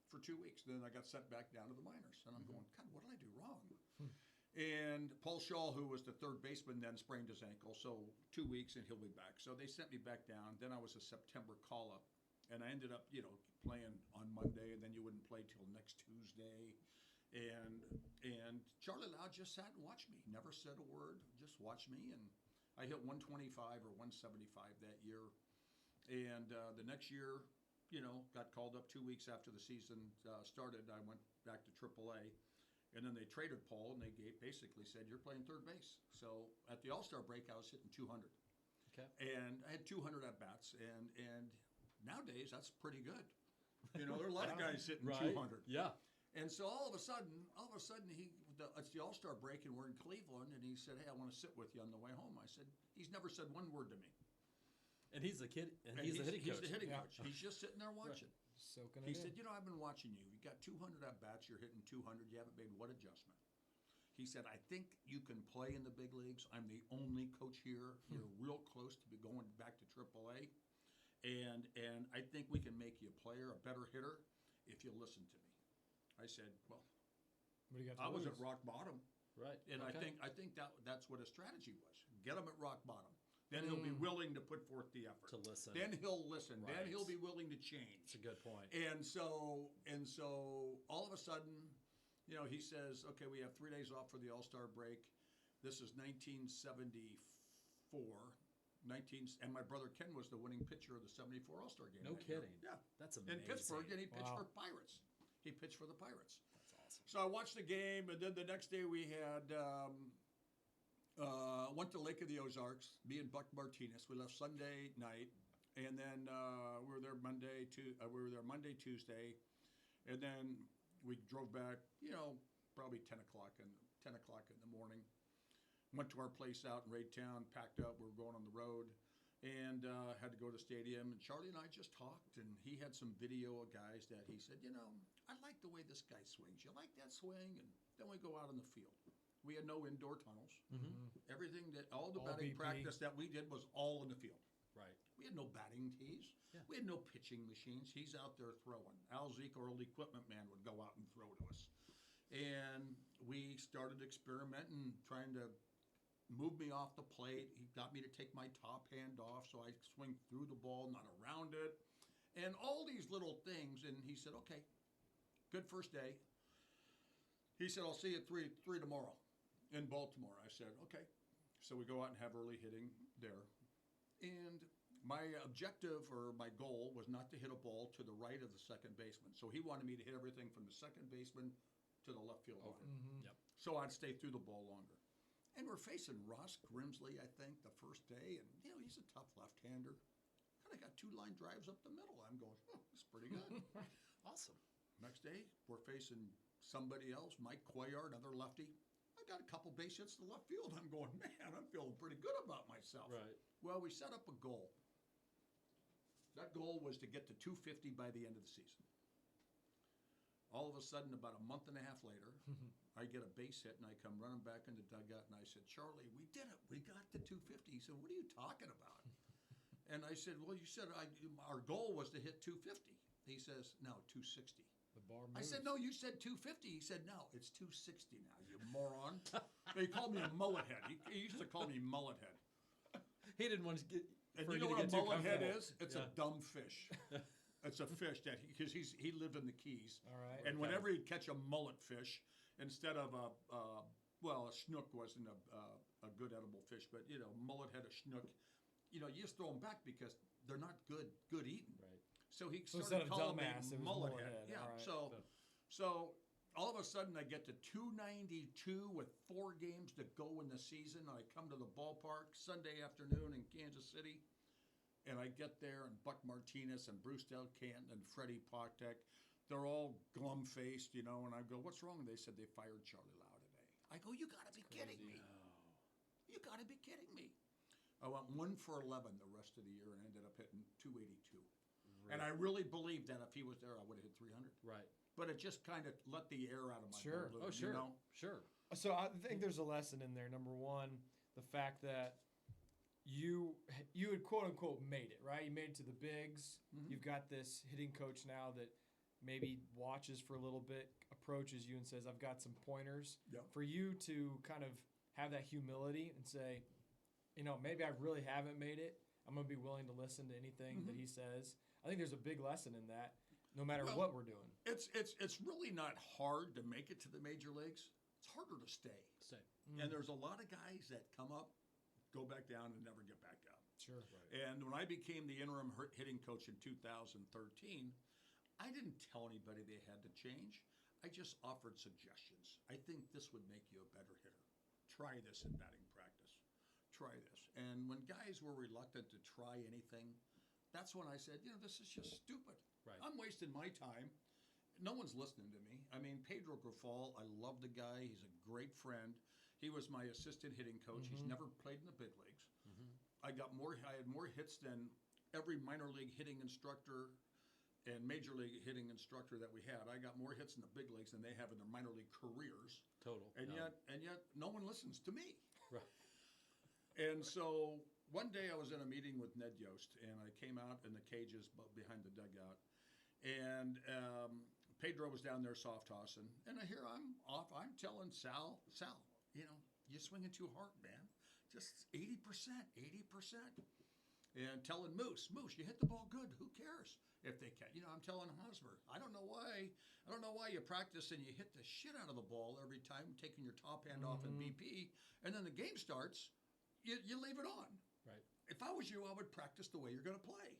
for 2 weeks. Then I got sent back down to the minors, and I'm going, God, what did I do wrong? And Paul Shaw, who was the third baseman, then sprained his ankle. So 2 weeks and he'll be back. So they sent me back down. Then I was a September call-up. And I ended up, playing on Monday, and then you wouldn't play till next Tuesday. And Charlie Lau just sat and watched me. Never said a word, just watched me. And I hit 125 or 175 that year. And the next year, got called up 2 weeks after the season started. I went back to AAA. And then they traded Paul, and they basically said, you're playing third base. So at the All-Star break, I was hitting 200. Okay. And I had 200 at-bats. And nowadays, that's pretty good. There are a lot of guys hitting Right. 200. Yeah. And so all of a sudden, it's the All-Star break, and we're in Cleveland, and he said, hey, I want to sit with you on the way home. I said, he's never said one word to me. And he's the kid, and And he's the hitting he's coach. the hitting Yeah. coach. He's just sitting there watching. Soaking He it said, in. I've been watching you. You got 200 at-bats. You're hitting 200. You haven't made what adjustment? He said, I think you can play in the big leagues. I'm the only coach here. You're real close to be going back to AAA. And I think we can make you a player, a better hitter, if you listen to me. I said, well, What do you got to I was lose? at rock bottom. Right. And Okay. I think that's what his strategy was. Get him at rock bottom. then he'll be willing to put forth the effort. To listen. Then he'll listen. Right. Then he'll be willing to change. That's a good point. And so all of a sudden, he says, okay, we have 3 days off for the All-Star break. This is 1974. And my brother Ken was the winning pitcher of the 74 All-Star game. No that year. kidding. Yeah. That's amazing. In Pittsburgh, and he pitched Wow. for Pirates. He pitched for the Pirates. That's awesome. So I watched the game, and then the next day we had went to Lake of the Ozarks. Me and Buck Martinez. We left Sunday night, and then we were there Monday, Tuesday, and then we drove back. Probably 10 o'clock in the morning. Went to our place out in Raytown, packed up. We were going on the road, and had to go to the stadium. And Charlie and I just talked, and he had some video of guys that he said, I like the way this guy swings. You like that swing? And then we go out on the field. We had no indoor tunnels. Everything all the All batting BP. practice that we did was all in the field. Right. We had no batting tees. Yeah. We had no pitching machines. He's out there throwing. Al Zeke, our old equipment man, would go out and throw to us. And we started experimenting, trying to move me off the plate. He got me to take my top hand off so I swing through the ball, not around it. And all these little things. And he said, okay, good first day. He said, I'll see you at 3 tomorrow in Baltimore. I said, okay. So we go out and have early hitting there. And my objective or my goal was not to hit a ball to the right of the second baseman. So he wanted me to hit everything from the second baseman to the left field line. Yep. So I'd stay through the ball longer. And we're facing Ross Grimsley, I think, the first day. And, he's a tough left-hander. Kind of got 2 line drives up the middle. I'm going, that's pretty good. Awesome. Next day, we're facing somebody else, Mike Cuellar, another lefty. I got a couple base hits to left field. I'm going, man, I'm feeling pretty good about myself. Right. Well, we set up a goal. That goal was to get to 250 by the end of the season. All of a sudden, about a month and a half later, I get a base hit, and I come running back in the dugout, and I said, Charlie, we did it. We got to 250. He said, what are you talking about? And I said, well, you said our goal was to hit 250. He says, no, 260. The bar moves. I said, no, you said 250. He said, no, it's 260 now, you moron. He called me a mullet head. He used to call me mullet head. He didn't want to get. And for you know to what a get too mullet head comfortable. is? It's a dumb fish. It's a fish that because he lived in the Keys. All right. And whenever he'd catch a mullet fish, instead of a snook wasn't a good edible fish, but mullet head, a snook, you just throw them back because they're not good eating. Right. So he So started instead of calling dumbass, me it was mullet mullet head. head. Yeah. All right. So all of a sudden I get to 292 with 4 games to go in the season. I come to the ballpark Sunday afternoon in Kansas City. And I get there, and Buck Martinez and Bruce Del Canton and Freddie Poctek, they're all glum-faced, and I go, what's wrong? And they said they fired Charlie Lau today. I go, you got to be kidding me. You got to be kidding me. I went 1 for 11 the rest of the year and ended up hitting 282. And I really believed that if he was there, I would have hit 300. Right. But it just kind of let the air out of my Sure. balloon, Oh, sure. Sure. So I think there's a lesson in there. Number one, the fact that you had quote unquote made it, right? You made it to the bigs. Mhm. You've got this hitting coach now that maybe watches for a little bit, approaches you and says, I've got some pointers. Yep. For you to kind of have that humility and say, maybe I really haven't made it. I'm going to be willing to listen to anything that he says. I think there's a big lesson in that, no matter Well, what we're doing. It's really not hard to make it to the major leagues. It's harder to stay. Same. And there's a lot of guys that come up, go back down, and never get back up. Sure. Right. And when I became the interim hitting coach in 2013, I didn't tell anybody they had to change. I just offered suggestions. I think this would make you a better hitter. Try this in batting practice. Try this. And when guys were reluctant to try anything, that's when I said, this is just stupid. Right. I'm wasting my time. No one's listening to me. I mean, Pedro Grifol, I love the guy. He's a great friend. He was my assistant hitting coach. He's never played in the big leagues. I had more hits than every minor league hitting instructor and major league hitting instructor that we had. I got more hits in the big leagues than they have in their minor league careers. Total. And No. yet no one listens to me. Right. And so one day I was in a meeting with Ned Yost, and I came out in the cages behind the dugout, and Pedro was down there soft tossing, and here I'm telling Sal, you're swinging too hard, man. just 80%. And telling Moose, you hit the ball good. Who cares if they catch? I'm telling Hosmer, I don't know why you practice and you hit the shit out of the ball every time, taking your top hand off in BP, and then the game starts, you leave it on. Right. If I was you, I would practice the way you're going to play.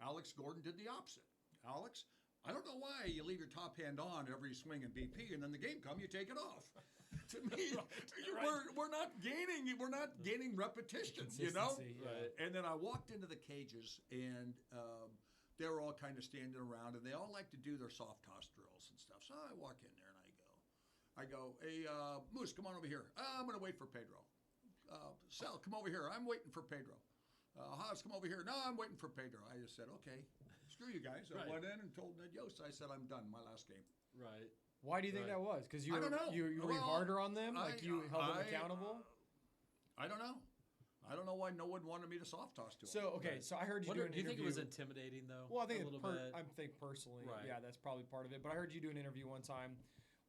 Alex Gordon did the opposite. Alex, I don't know why you leave your top hand on every swing in BP, and then the game you take it off. To me, we're not gaining repetition, Right. And then I walked into the cages, and they were all kind of standing around, and they all like to do their soft toss drills and stuff. So I walk in there and I go, hey, Moose, come on over here. I'm going to wait for Pedro. Sal, come over here. I'm waiting for Pedro. Haas, come over here. No, I'm waiting for Pedro. I just said, okay, screw you guys. I went in and told Ned Yost, I said, I'm done. My last game. Right. Why do you think that was? Because you I don't know. you were harder on them, you held them I- accountable. I don't know. I don't know why no one wanted me to soft toss to him. So so I heard you do an Do you interview. think it was intimidating though? Well, I think a little bit. I think personally, Right. yeah, that's probably part of it. But I heard you do an interview one time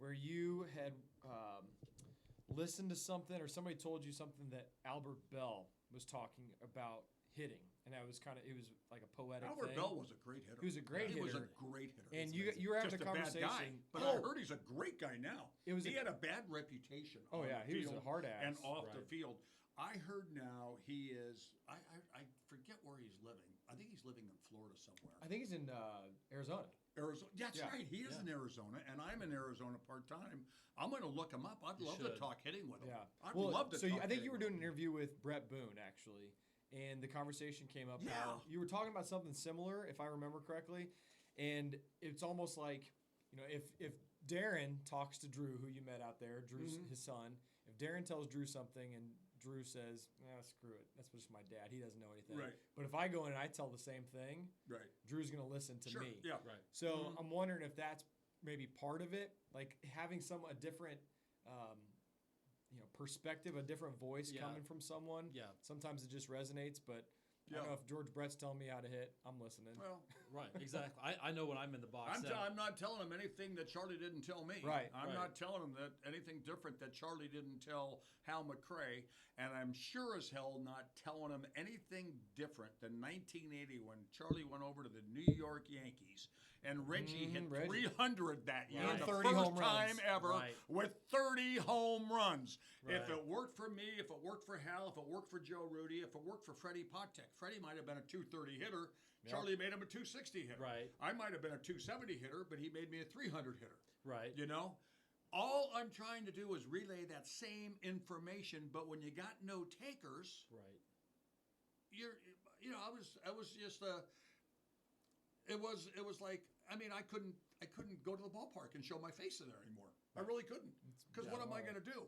where you had listened to something, or somebody told you something that Albert Bell was talking about hitting, and it was like a poetic Albert thing. Bell was a great hitter. He was a great He was hitter. a great hitter. And you were having Just a a bad conversation. guy. But I heard he's a great guy now. He had a bad reputation. Oh, on yeah, the he was field a hard ass. and off the Right. field. I heard now he is. I forget where he's living. I think he's living in Florida somewhere. I think he's in Arizona. Arizona. That's Yeah. right. He is in Arizona, and I'm in Arizona part time. I'm going to look him up. I'd You love to should. talk hitting with him. Yeah. I'd love to. So talk I think hitting you were with doing an him. interview with Brett Boone actually, and the conversation came up Yeah. how you were talking about something similar, if I remember correctly, and it's almost like if Darren talks to Drew, who you met out there, Drew's his son, if Darren tells Drew something and Drew says, screw it, that's just my dad, he doesn't know anything. Right. But if I go in and I tell the same thing, Right. Drew's going to listen to Sure. me. Yeah. Right. So I'm wondering if that's maybe part of it, like having a different, perspective, a different voice Yeah. coming from someone. Yeah. Sometimes it just resonates, but I don't Yeah. know if George Brett's telling me how to hit, I'm listening. Well, Right. Exactly. I know when I'm in the box. I'm not telling him anything that Charlie didn't tell me. Right. I'm Right. not telling him that anything different that Charlie didn't tell Hal McRae, and I'm sure as hell not telling him anything different than 1980 when Charlie went over to the New York Yankees and Reggie hit Reggie. 300 that year, Right. the 30 first home time runs. ever Right. with 30 home runs. If Right. it worked for me, if it worked for Hal, if it worked for Joe Rudy, if it worked for Freddie Potek, Freddie might have been a 230 hitter. Yeah. Charlie made him a 260 hitter. Right. I might have been a 270 hitter, but he made me a 300 hitter. Right. All I'm trying to do is relay that same information, but when you got no takers, Right. I was just it was like, I couldn't go to the ballpark and show my face in there anymore. I really couldn't, because what am I going to do?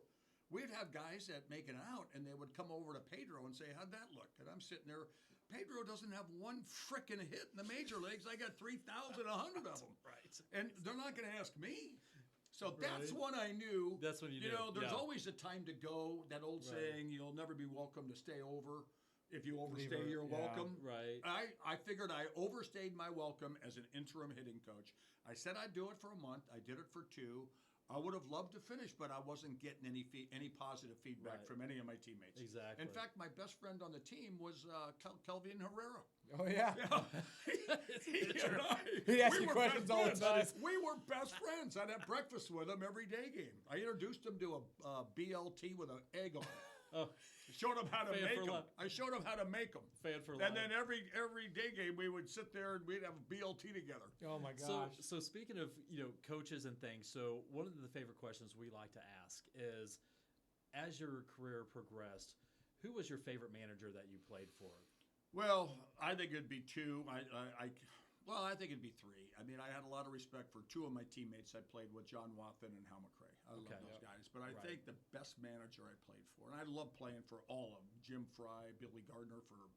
We'd have guys that make it out, and they would come over to Pedro and say, "How'd that look?" And I'm sitting there. Pedro doesn't have one frickin' hit in the major leagues. I got 3,100 of them. Right. And they're not going to ask me. So that's Right. when I knew. That's when you knew. There's Yeah. always a time to go. That old Right. saying, "You'll never be welcome to stay over. If you overstay, Leave her- you're yeah. welcome." Right. I figured I overstayed my welcome as an interim hitting coach. I said I'd do it for a month. I did it for 2. I would have loved to finish, but I wasn't getting any positive feedback Right. from any of my teammates. Exactly. In fact, my best friend on the team was Kelvin Herrera. Oh, yeah. He and I, He'd ask we you were questions best all the friends. time. We were best friends. I'd have breakfast with him every day game. I introduced him to a BLT with an egg on it. Oh, Showed him how to Fan make for them. life. I showed him how to make them. fan for life. And then every day game, we would sit there and we'd have a BLT together. Oh, my gosh. So speaking of coaches and things, so one of the favorite questions we like to ask is, as your career progressed, who was your favorite manager that you played for? Well, I think it'd be 2. I think it'd be 3. I had a lot of respect for 2 of my teammates I played with, John Wathan and Hal McRae. I love Okay. those guys. But I Right. think the best manager I played for, and I love playing for all of them, Jim Fry, Billy Gardner for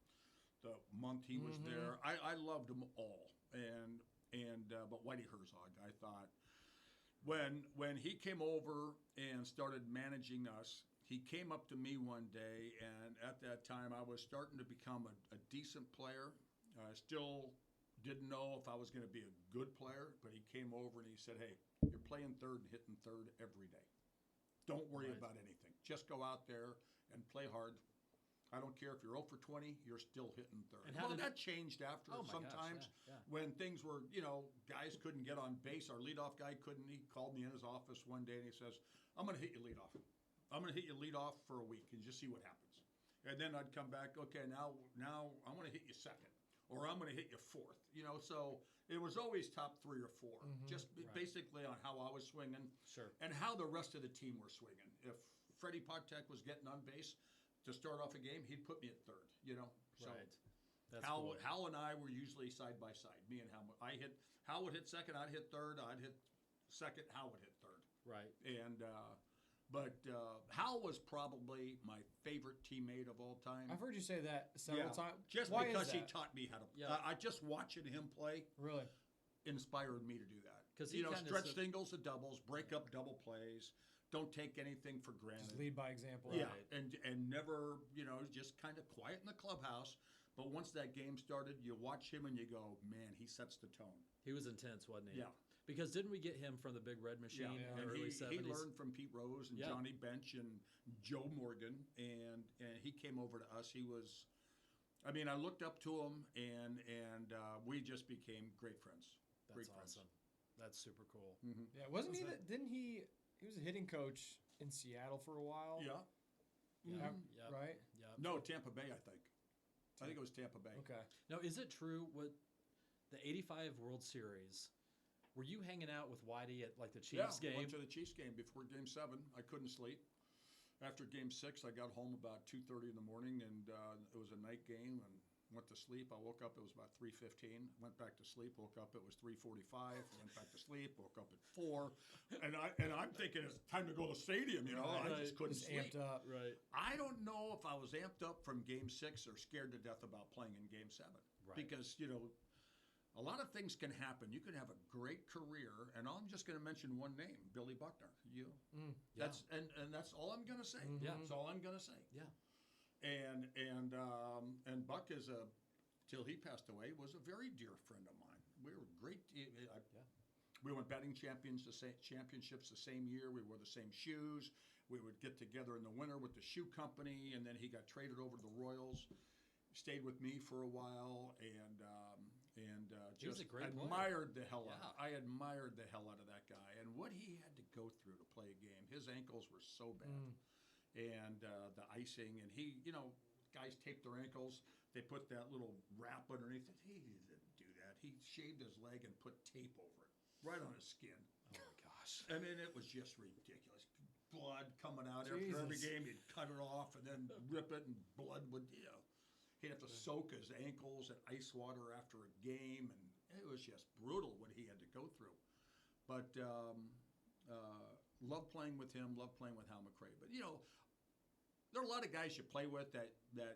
the month he was there. I loved them all. But Whitey Herzog, I thought, when he came over and started managing us, he came up to me one day, and at that time I was starting to become a decent player. I still didn't know if I was going to be a good player, but he came over and he said, "Hey, you're playing third and hitting third every day. Don't worry Right. about anything. Just go out there and play hard. I don't care if you're 0 for 20, you're still hitting third. And how Well, did that changed after Oh my gosh, sometimes yeah. when things were, guys couldn't get on base. Our leadoff guy couldn't. He called me in his office one day and he says, I'm going to hit you leadoff. I'm going to hit you leadoff for a week and just see what happens. And then I'd come back, okay, now I'm going to hit you second or I'm going to hit you fourth. So it was always top 3 or 4, just Right. basically on how I was swinging Sure. and how the rest of the team were swinging. If Freddie Potek was getting on base to start off a game, he'd put me at third, So Right. That's Hal, cool. Hal and I were usually side by side. Me and Hal. Hal would hit second, I'd hit third. I'd hit second, Hal would hit third. Right. And but Hal was probably my favorite teammate of all time. I've heard you say that several times. Just Why because is he that? taught me how to. Yeah. I just watching him play Really? inspired me to do that. 'Cause he kinda stretch said- singles to doubles, break up double plays, don't take anything for granted. Just lead by example. Yeah, Right. and never, just kind of quiet in the clubhouse. But once that game started, you watch him and you go, man, he sets the tone. He was intense, wasn't he? Yeah. Because didn't we get him from the Big Red Machine in the And early he 70s? learned from Pete Rose and Yeah. Johnny Bench and Joe Morgan, and he came over to us. He was, I looked up to him, and we just became great friends. That's Great friends. awesome. That's super cool. Yeah. Wasn't he? Was Didn't he? He was a hitting coach in Seattle for a while. Yeah. Yeah. Yeah, Yeah. Right. Yeah. No, Tampa Bay, I think. I think it was Tampa Bay. Okay. Now, is it true what the '85 World Series? Were you hanging out with Whitey at like the Chiefs Yeah, game? went to the Chiefs game before Game 7. I couldn't sleep. After Game 6, I got home about 2:30 in the morning, and it was a night game, and went to sleep. I woke up, it was about 3:15. Went back to sleep, woke up, it was 3:45. Went back to sleep, woke up at 4. And I'm thinking it's time to go to the stadium, I Right. just couldn't Just sleep. amped up. Right. I don't know if I was amped up from Game 6 or scared to death about playing in Game 7. Right. Because, a lot of things can happen. You can have a great career, and I'm just going to mention one name, Billy Buckner. That's and that's all I'm going to say. Yeah. That's all I'm going to say. Yeah. And Buck till he passed away, was a very dear friend of mine. We were great. We went batting championships the same year. We wore the same shoes. We would get together in the winter with the shoe company, and then he got traded over to the Royals. Stayed with me for a while, and He was just a great player. admired the hell out. Yeah. I admired the hell out of that guy, and what he had to go through to play a game. His ankles were so bad, and the icing, and guys tape their ankles. They put that little wrap underneath it. He didn't do that. He shaved his leg and put tape over it, right on his skin. Oh my gosh. It was just ridiculous. Blood coming out after every Jesus. game. He'd cut it off and then rip it, and blood would, he'd have to soak his ankles in ice water after a game, and it was just brutal what he had to go through. But love playing with him, love playing with Hal McRae. But, there are a lot of guys you play with that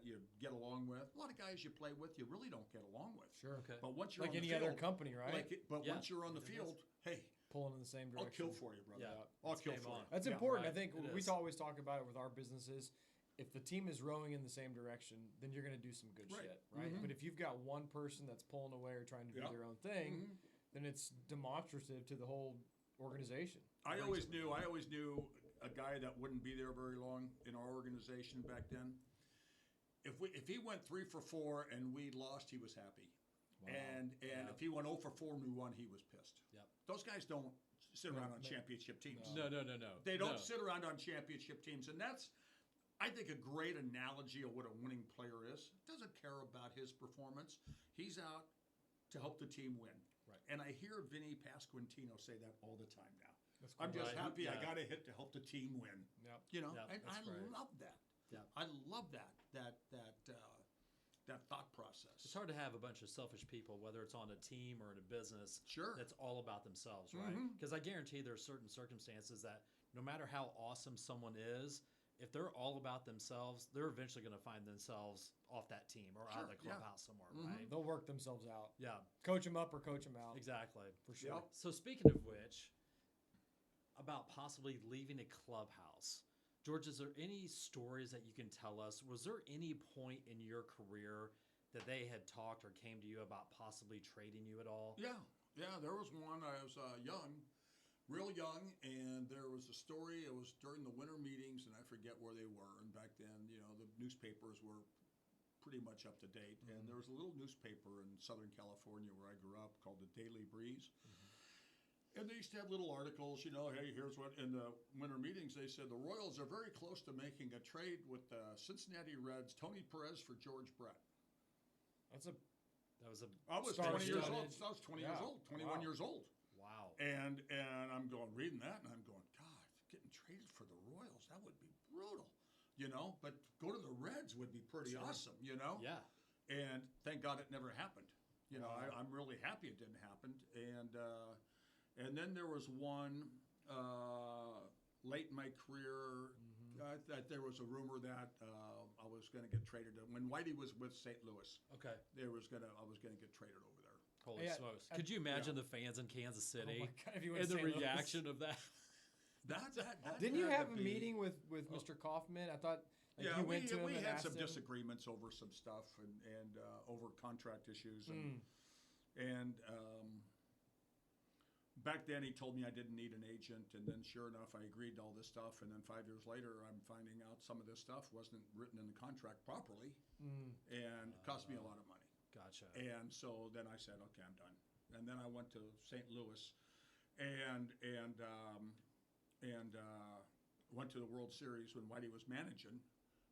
you get along with. A lot of guys you play with you really don't get along with. Sure. Okay. But once you're Like on any the field, other company, right? Yeah. once you're on the It is. field, hey, Pulling in the same I'll direction. kill for you, brother. Yeah. I'll It's kill game for on. you. That's Yeah. important. Right. I think It we is. always talk about it with our businesses. If the team is rowing in the same direction, then you're going to do some good Right. shit, right? Mhm. But if you've got one person that's pulling away or trying to do Yeah. their own thing, Mhm. then it's demonstrative to the whole organization. I always knew a guy that wouldn't be there very long in our organization back then. If he went 3 for 4 and we lost, he was happy. Wow. And Yeah. if he went 0 for 4 and we won, he was pissed. Yep. Those guys don't sit around on No. championship teams. No. They don't No. sit around on championship teams, and that's, I think, a great analogy of what a winning player is. Doesn't care about his performance. He's out to help the team win. Right. And I hear Vinny Pasquantino say that all the time now. That's I'm cool. just Right. happy I Yeah. got a hit to help the team win. Yep. And that's I great. love that. Yeah. I love that thought process. It's hard to have a bunch of selfish people, whether it's on a team or in a business, Sure. that's all about themselves, right? Mhm. Because I guarantee there's certain circumstances that no matter how awesome someone is, if they're all about themselves, they're eventually going to find themselves off that team or out of the Sure, yeah. clubhouse somewhere, Mhm. right? They'll work themselves out. Yeah, Coach them up or coach them out. exactly. For sure. Yep. So speaking of which, about possibly leaving a clubhouse, George, is there any stories that you can tell us? Was there any point in your career that they had talked or came to you about possibly trading you at all? Yeah, there was one. I was young. real young, and there was a story. It was during the winter meetings, and I forget where they were. And back then, the newspapers were pretty much up to date. And there was a little newspaper in Southern California where I grew up called the Daily Breeze. And they used to have little articles, hey, here's what, in the winter meetings, they said the Royals are very close to making a trade with the Cincinnati Reds, Tony Perez for George Brett. That was I was Star 20 years studded. old. I was 20 years old, 21 years old. Wow. And I'm reading that, and I'm going, God, getting traded for the Royals, that would be brutal, But go to the Reds would be pretty awesome, Yeah. And thank God it never happened. I'm really happy it didn't happen. And then there was one late in my career that there was a rumor that I was going to get traded. When Whitey was with St. Louis, Okay. I was going to get traded over there. Holy smokes. Could you imagine the fans in Kansas Oh City my God, if you went and to the St. Louis. reaction of that? Didn't you had have to a be- meeting with Mr. Kaufman? I thought you we went to him we and had asked some him. disagreements over some stuff and over contract issues Mm. and back then he told me I didn't need an agent, and then sure enough I agreed to all this stuff, and then 5 years later I'm finding out some of this stuff wasn't written in the contract properly and it cost me a lot of money. Gotcha. And so then I said, okay, I'm done. And then I went to St. Louis and went to the World Series when Whitey was managing.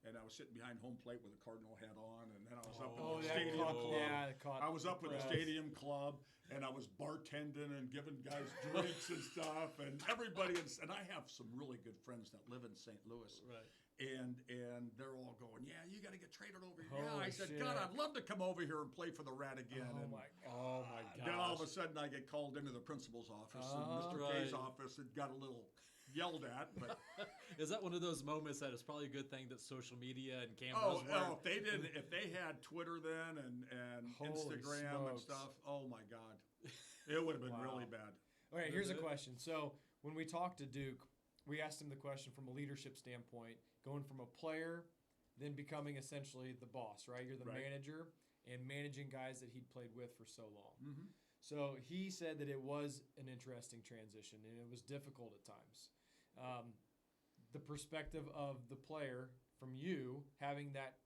And I was sitting behind home plate with a Cardinal hat on, and then I was up in the stadium club. I was up in the stadium club, and I was bartending and giving guys drinks and stuff, and everybody. And I have some really good friends that live in St. Louis, Right. and they're all going, "Yeah, you got to get traded over here." Holy I said, shit. "God, I'd love to come over here and play for the Rat again." Oh and my Oh my God. God. then all of a sudden, I get called into the principal's office, and Mr. K's Right. office, and got a little yelled at, but. Is that one of those moments that it's probably a good thing that social media and cameras if they didn't, if they had Twitter then and Holy Instagram and smokes. stuff, oh my God, it would have been really bad. All right, here's a Is it? question. So when we talked to Duke, we asked him the question from a leadership standpoint, going from a player, then becoming essentially the boss, right? You're the Right. manager and managing guys that he'd played with for so long. Mm-hmm. So he said that it was an interesting transition and it was difficult at times. The perspective of the player from you having that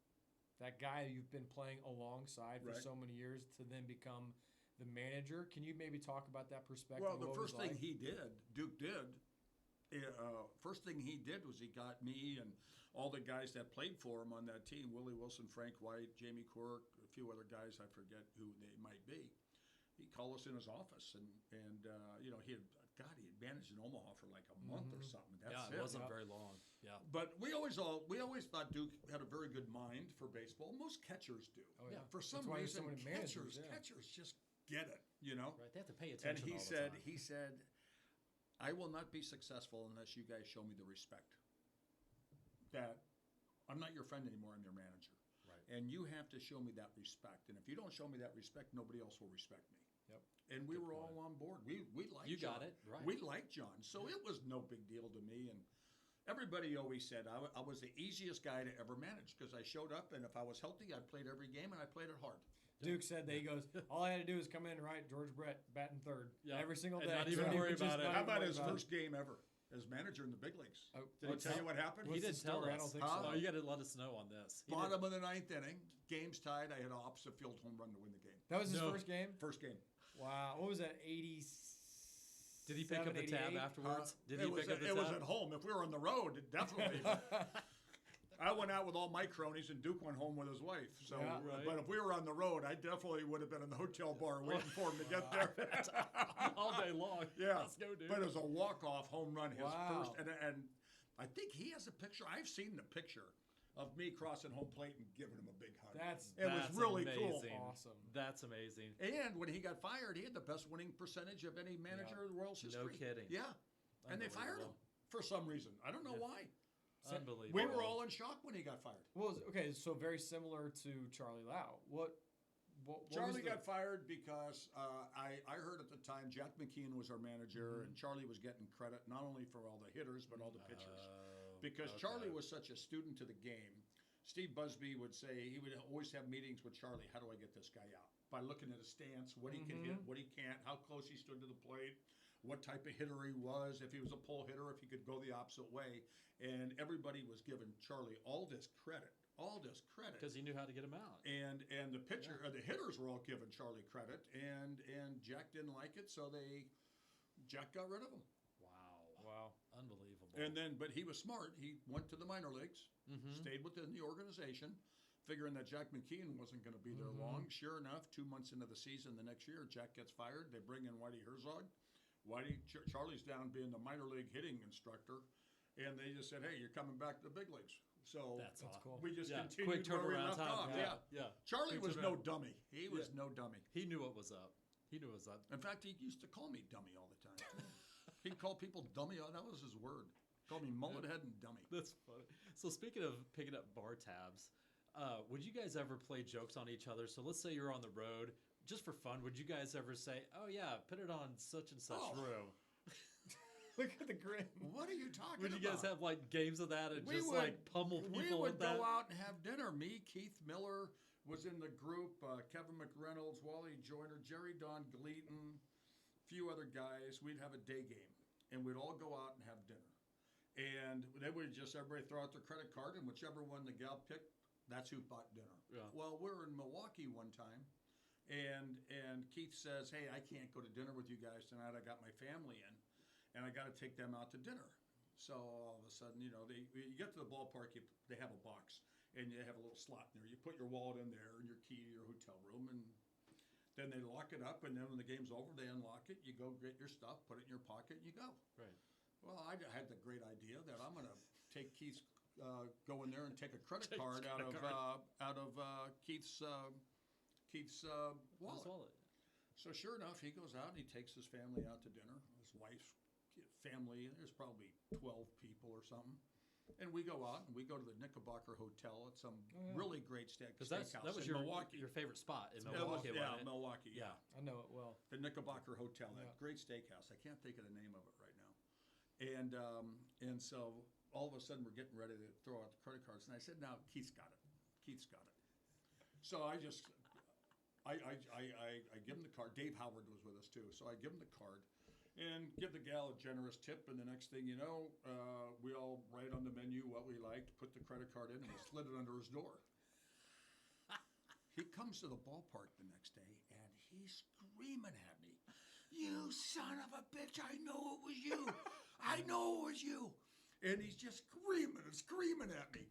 guy you've been playing alongside for Right. so many years to then become the manager. Can you maybe talk about that perspective? Well, the What it was first thing like? Duke did, first thing he did was he got me and all the guys that played for him on that team, Willie Wilson, Frank White, Jamie Quirk, a few other guys, I forget who they might be. He called us in his office, and he had managed in Omaha for like a month or something. That's Yeah, it wasn't very long. Yeah. But we always thought Duke had a very good mind for baseball. Most catchers do. Oh, yeah. For some That's why there's so reason, many managers, catchers just get it. Right. They have to pay And attention he all said, the time. I will not be successful unless you guys show me the respect. That I'm not your friend anymore. I'm your manager. Right. And you have to show me that respect. And if you don't show me that respect, nobody else will respect me. Yep. And we Good were point. all on board. We liked You John. got it, right. We liked John. So it was no big deal to me. And everybody always said I was the easiest guy to ever manage because I showed up, and if I was healthy, I played every game, and I played it hard. Duke said that he goes, all I had to do was come in and write George Brett batting third Yeah. every single And day. not even So he worry would just about it. not How even about worry his about first game ever as manager in the big leagues? Oh, Did he tell you what happened? He What's didn't the tell story? I us. don't think Huh? so. Oh, you got to let us know on this. He Bottom of the ninth inning, game's tied. I had an opposite field home run to win the game. That was his No. first game? First game. Wow. What was that, 80? Did he pick up the tab afterwards? Did he pick up the It was tab? at home. If we were on the road, definitely. I went out with all my cronies, and Duke went home with his wife. So, Yeah. Right. But if we were on the road, I definitely would have been in the hotel bar waiting for him to get there. All day long. Yeah, Let's go, dude. but it was a walk-off home run, his Wow. first, and I think he has a picture. I've seen the picture of me crossing home plate and giving him a big hug. That's It was That's really cool. amazing. awesome. That's amazing. And when he got fired, he had the best winning percentage of any manager in the Royals history. No kidding. Yeah, and they fired him for some reason. I don't know why. Unbelievable. We were all in shock when he got fired. Well, okay, so very similar to Charlie Lau. What Charlie was the- got fired because I heard at the time Jack McKeon was our manager, and Charlie was getting credit not only for all the hitters but all the pitchers. Because okay. Charlie was such a student to the game. Steve Busby would say he would always have meetings with Charlie. How do I get this guy out? By looking at his stance, what he can hit, what he can't, how close he stood to the plate, what type of hitter he was, if he was a pull hitter, if he could go the opposite way. And everybody was giving Charlie all this credit. Because he knew how to get him out. And the pitcher, the hitters were all giving Charlie credit, and Jack didn't like it, so Jack got rid of him. Wow. Unbelievable. And then, but he was smart. He went to the minor leagues, stayed within the organization, figuring that Jack McKeon wasn't going to be there long. Sure enough, 2 months into the season, the next year, Jack gets fired. They bring in Whitey Herzog. Charlie's down being the minor league hitting instructor, and they just said, "Hey, you're coming back to the big leagues." So That's awesome. we just Quick continued where we turnaround left time. off. Yeah. Charlie Quick was no turnaround. dummy. He was no dummy. He knew what was up. In fact, he used to call me dummy all the time. He'd call people dummy. That was his word. Called me mullet head and dummy. That's funny. So speaking of picking up bar tabs, would you guys ever play jokes on each other? So let's say you're on the road, just for fun. Would you guys ever say, "Oh yeah, put it on such and such room"? Look at the grin. What are you talking Would you about? guys have like games of that and We just would- like pummel people We with would that? go out and have dinner. Me, Keith Miller was in the group, Kevin McReynolds, Wally Joyner, Jerry Don Gleaton, a few other guys. We'd have a day game, and we'd all go out and have dinner. And they would just, everybody throw out their credit card, and whichever one the gal picked, that's who bought dinner. Yeah. Well, we were in Milwaukee one time, and Keith says, "Hey, I can't go to dinner with you guys tonight. I got my family in, and I got to take them out to dinner." So all of a sudden, you get to the ballpark, they have a box, and you have a little slot in there. You put your wallet in there and your key to your hotel room, and then they lock it up, and then when the game's over, they unlock it. You go get your stuff, put it in your pocket, and you go. Right. Well, I had the great idea that I'm going to take Keith's, go in there and take a credit card out of Keith's wallet. Wallet. So sure enough, he goes out and he takes his family out to dinner. His wife's family, there's probably 12 people or something. And we go out and we go to the Knickerbocker Hotel at some really great Because steakhouse that was in Milwaukee. your favorite spot in That was- Milwaukee, wasn't it? Milwaukee. Yeah. I know it well. The Knickerbocker Hotel, that Yeah. great steakhouse. I can't think of the name of it right now. And so all of a sudden we're getting ready to throw out the credit cards, and I said, "Now Keith's got it. Keith's got it." So I give him the card. Dave Howard was with us too, so I give him the card and give the gal a generous tip. And the next thing you know, we all write on the menu what we liked, put the credit card in, and we slid it under his door. He comes to the ballpark the next day, and he's screaming at me, "You son of a bitch, I know it was you. I know it was you." And he's just screaming at me.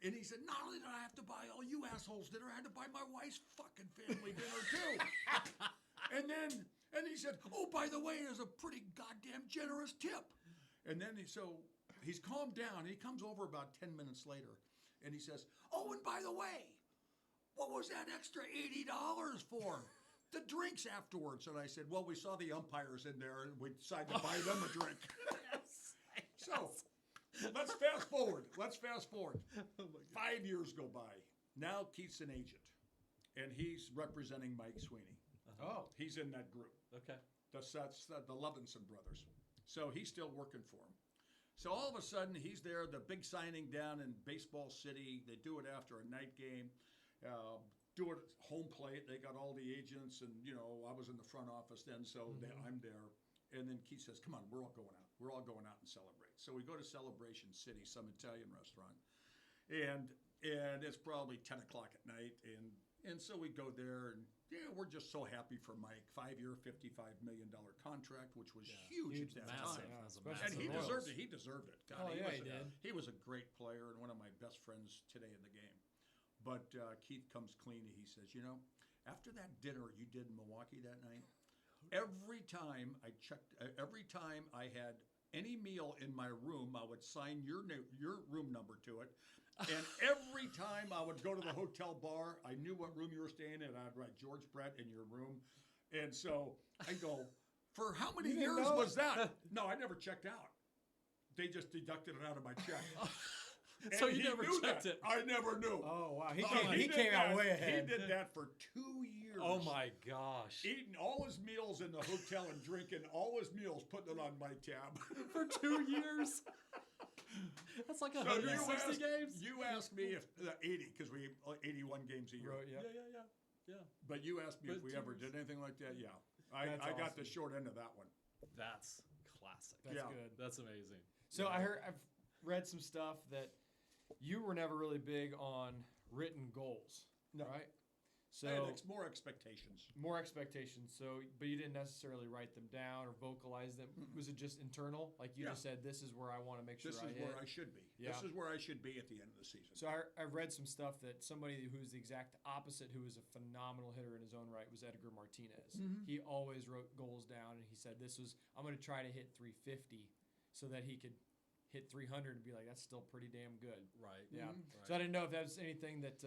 And he said, "Not only did I have to buy all you assholes dinner, I had to buy my wife's fucking family dinner too." and he said, "Oh, by the way, there's a pretty goddamn generous tip." And then he's calmed down. He comes over about 10 minutes later, and he says, "Oh, and by the way, what was that extra $80 for? The drinks afterwards." And I said, "Well, we saw the umpires in there, and we decided to buy them a drink." So let's fast forward. Oh my God. 5 years go by. Now Keith's an agent, and he's representing Mike Sweeney. Oh. He's in that group. Okay. That's the Levinson brothers. So he's still working for him. So all of a sudden, he's there, the big signing down in Baseball City. They do it after a night game. Do it at home plate. They got all the agents, and, I was in the front office then, so I'm there. And then Keith says, "Come on, we're all going out. We're all going out and celebrate." So we go to Celebration City, some Italian restaurant. And it's probably 10 o'clock at night. And so we go there, and we're just so happy for Mike. 5-year, $55 million contract, which was huge at that Massive. time. That was a Especially And massive he deal. deserved it. He deserved it. God, Oh, he yeah, was he did. He was a great player and one of my best friends today in the game. But Keith comes clean. He says, "After that dinner you did in Milwaukee that night, every time I had any meal in my room, I would sign your room number to it. And every time I would go to the hotel bar, I knew what room you were staying in. I'd write George Brett in your room." And so I go, "For how many You didn't years know? was that?" "No, I never checked out. They just deducted it out of my check." So And you he never knew checked that. it. I never knew. Oh, wow. He Did came out that- way ahead. He did that for 2 years. Oh my gosh. Eating all his meals in the hotel and drinking all his meals, putting it on my tab. For 2 years? That's like So 160 games? You asked me if 80, because we 81 games a year. Right, yeah. Yeah. But you asked me if But we 2 ever years. did anything like that. Yeah, I That's got the awesome. short end of that one. That's classic. That's Yeah. good. That's amazing. So I've read some stuff that you were never really big on written goals, No. right? So I had more expectations. more expectations. So, but you didn't necessarily write them down or vocalize them. Was it just internal? Like you Yeah. just said, this is where I want to make sure This I is hit. where I should be. Yeah. This is where I should be at the end of the season. So I've read some stuff that somebody who's the exact opposite, who was a phenomenal hitter in his own right, was Edgar Martinez. Mhm. He always wrote goals down, and he said, I'm going to try to hit 350 so that he could hit 300 and be like, that's still pretty damn good. Right. Yeah. Mhm. So I didn't know if that was anything that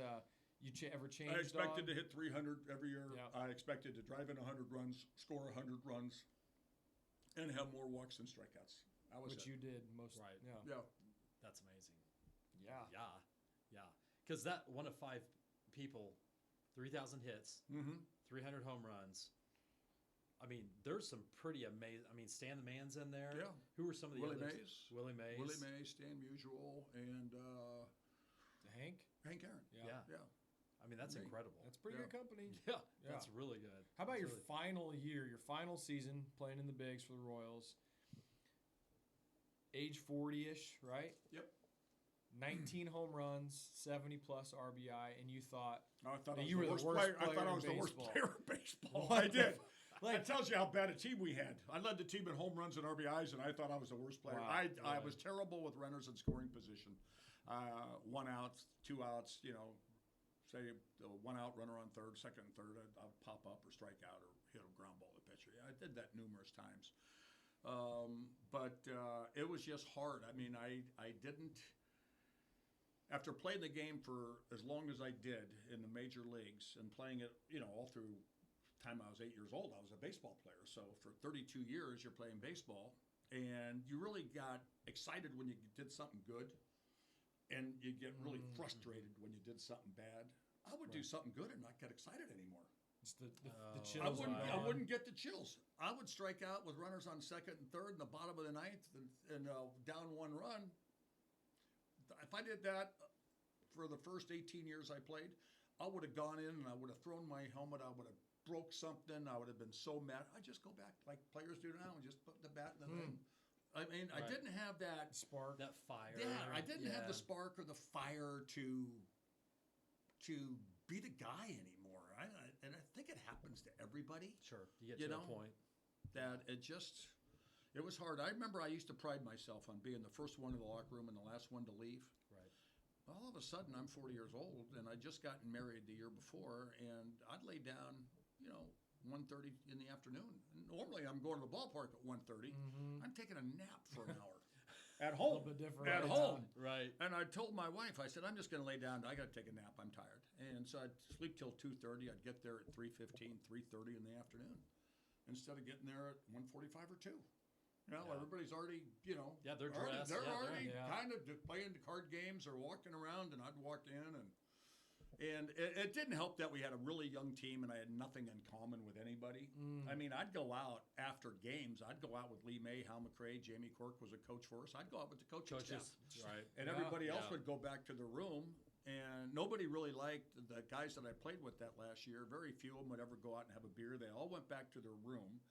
you ever changed I expected on. to hit 300 every year. Yeah. I expected to drive in 100 runs, score 100 runs, and have more walks than strikeouts. That was Which it. you did most. Right. Yeah. Yeah. That's amazing. Yeah. Yeah. Because that one of 5 people, 3,000 hits, Mm-hmm. 300 home runs. I mean, there's some pretty amazing. I mean, Stan the Man's in there. Yeah. Who were some of the Willie others? Mays. Willie Mays. Willie Mays, Stan Musial, and Hank. Hank Aaron. Yeah. Yeah. I mean, that's Me. incredible. That's pretty Yeah. good company. Yeah, Yeah. that's really good. How about That's your really- final year, your final season playing in the bigs for the Royals? Age 40-ish, right? Yep. 19 home runs, 70 plus RBI, and you thought I thought Now, I was you were the the worst worst player. I player thought I in was the worst baseball. player in baseball. What I the did. like That tells you how bad a team we had. I led the team in home runs and RBIs, and I thought I was the worst player. Wow, I really? was terrible with runners in scoring position. 1 out, 2 outs, say the 1 out runner on third, second and third, I'd pop up or strike out or hit a ground ball to pitcher. Yeah, I did that numerous times. But it was just hard. I mean, I didn't. After playing the game for as long as I did in the major leagues and playing it, all through time I was 8 years old, I was a baseball player. So for 32 years, you're playing baseball, and you really got excited when you did something good, and you get really frustrated when you did something bad. I would do something good and not get excited anymore. it's the Oh, chills I are wouldn't. I gone. wouldn't get the chills. I would strike out with runners on second and third in the bottom of the ninth, and down 1 run. If I did that for the first 18 years I played, I would have gone in and I would have thrown my helmet. I would have broke something. I would have been so mad. I just go back like players do now and just put the bat in the thing. I mean, I Right. didn't have that. Spark. That fire. Yeah, I didn't have Yeah. the spark or the fire to be the guy anymore. And I think it happens to everybody. Sure, you get You to know? a point. That it was hard. I remember I used to pride myself on being the first one in the locker room and the last one to leave. Right. All of a sudden, I'm 40 years old, and I'd just gotten married the year before, and I'd lay down, 1:30 in the afternoon. Normally, I'm going to the ballpark at 1:30. I'm taking a nap for an hour at A home. little bit different. At right? home. Right. And I told my wife, I said, I'm just going to lay down. I got to take a nap. I'm tired. And so I'd sleep till 2:30. I'd get there at 3:15, 3:30 in the afternoon, instead of getting there at 1:45 or 2. Yeah. Everybody's already, Yeah, they're already- dressed. They're Yeah, they're- already Yeah. kind of playing card games or walking around, and I'd walk in, and it didn't help that we had a really young team, and I had nothing in common with anybody. I mean, I'd go out after games. I'd go out with Lee May, Hal McRae, Jamie Quirk was a coach for us. I'd go out with the coaching Coaches. staff. Right. And Yeah. everybody else Yeah. would go back to the room, and nobody really liked the guys that I played with that last year. Very few of them would ever go out and have a beer. They all went back to their room,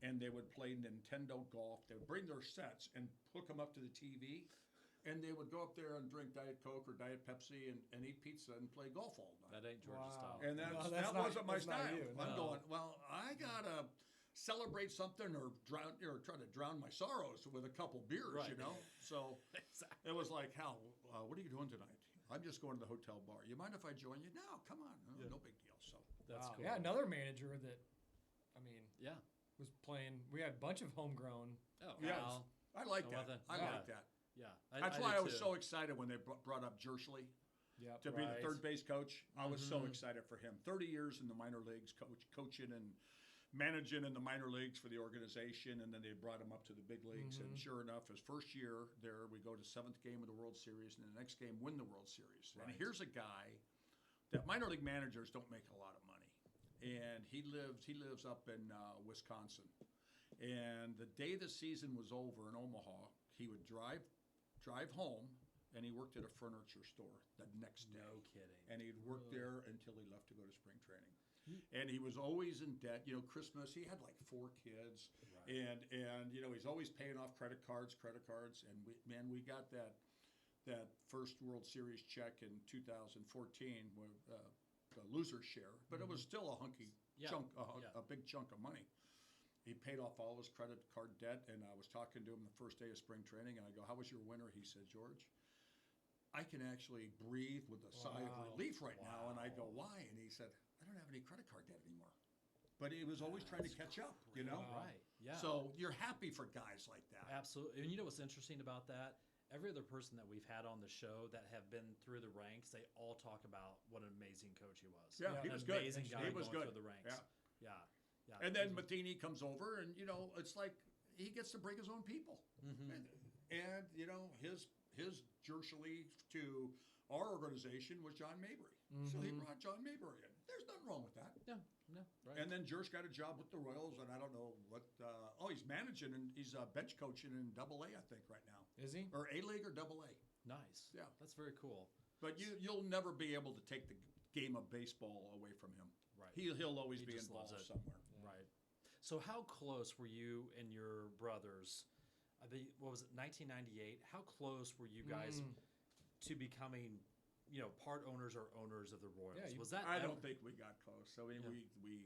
and they would play Nintendo golf. They would bring their sets and hook them up to the TV, and they would go up there and drink Diet Coke or Diet Pepsi and eat pizza and play golf all night. That ain't Georgia Wow. style. And No, that that's not- wasn't my that's not style. you, I'm no. going, well, I gotta celebrate something or try to drown my sorrows with a couple beers, Right. So Exactly. it was like, Hal, what are you doing tonight? I'm just going to the hotel bar. You mind if I join you? No, come on. Yeah. No big deal. So That's Wow. cool. Yeah, another manager that, I mean, Yeah. was playing. We had a bunch of homegrown. Oh, Yes. Al. I like No that. other- I yeah. like that. Yeah. That's I why did I was too. so excited when they brought up Jersley Yep. to be the Right. third base coach. I was so Mhm. excited for him. 30 years in the minor leagues, coaching and managing in the minor leagues for the organization, and then they brought him up to the big leagues. And sure enough, his first year there, we go to 7th game of the World Series, and the next game win the World Series. And Right. here's a guy that minor league managers don't make a lot of money, and he lives up in Wisconsin. And the day the season was over in Omaha, he would drive home, and he worked at a furniture store the next day. No kidding. And he'd work there until he left to go to spring training. and he was always in debt. You know, Christmas, he had like 4 kids, Right. and you know, he's always paying off credit cards, and we got that first World Series check in 2014 with the loser's share, but it was still a hunky Yeah. chunk, Yeah. a big chunk of money. He paid off all his credit card debt, and I was talking to him the first day of spring training, and I go, "How was your winter?" He said, "George, I can actually breathe with a sigh of Wow. relief right now." And I go, Wow. "Why?" And he said, "I don't have any credit card debt anymore." But he was always trying to catch up, you know? Wow. Right. Yeah. So you're happy for guys like that. Absolutely. And you know what's interesting about that? Every other person that we've had on the show that have been through the ranks, they all talk about what an amazing coach he was. Yeah, he An was good. amazing guy He was going good. through the ranks. Yeah. Yeah. Yeah. And then Matheny comes over, and, you know, it's like he gets to bring his own people. Mhm. And you know, his jersery to our organization was John Mabry. So he brought John Mabry in. There's nothing wrong with that. No, right. And then Jersh got a job with the Royals, and I don't know what. He's managing, and he's bench coaching in Double A, I think, right now, Is he? or A League or Double A. Nice. Yeah. That's very cool. But you'll never be able to take the game of baseball away from him. Right. He'll always He be just loves involved it. somewhere. Right. So how close were you and your brothers? I think, what was it, 1998? How close were you guys to becoming, you know, part owners or owners of the Royals? Yeah, Was that I ever- don't think we got close. I mean, Yeah.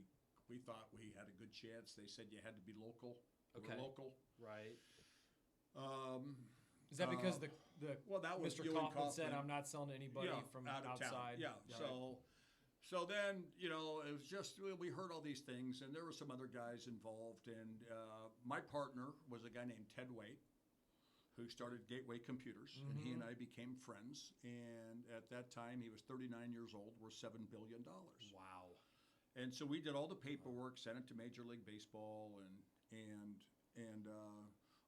we thought we had a good chance. They said you had to be local. Okay. We're local. right? Is that because the Well, that was Mr. Ewing Kaufman said Kaufman. I'm not selling to anybody from out of outside? town. Yeah. So then, you know, it was just we heard all these things, and there were some other guys involved. And my partner was a guy named Ted Waite, who started Gateway Computers, and he and I became friends. And at that time, he was 39 years old. We're $7 billion. Wow. And so we did all the paperwork, sent it to Major League Baseball, and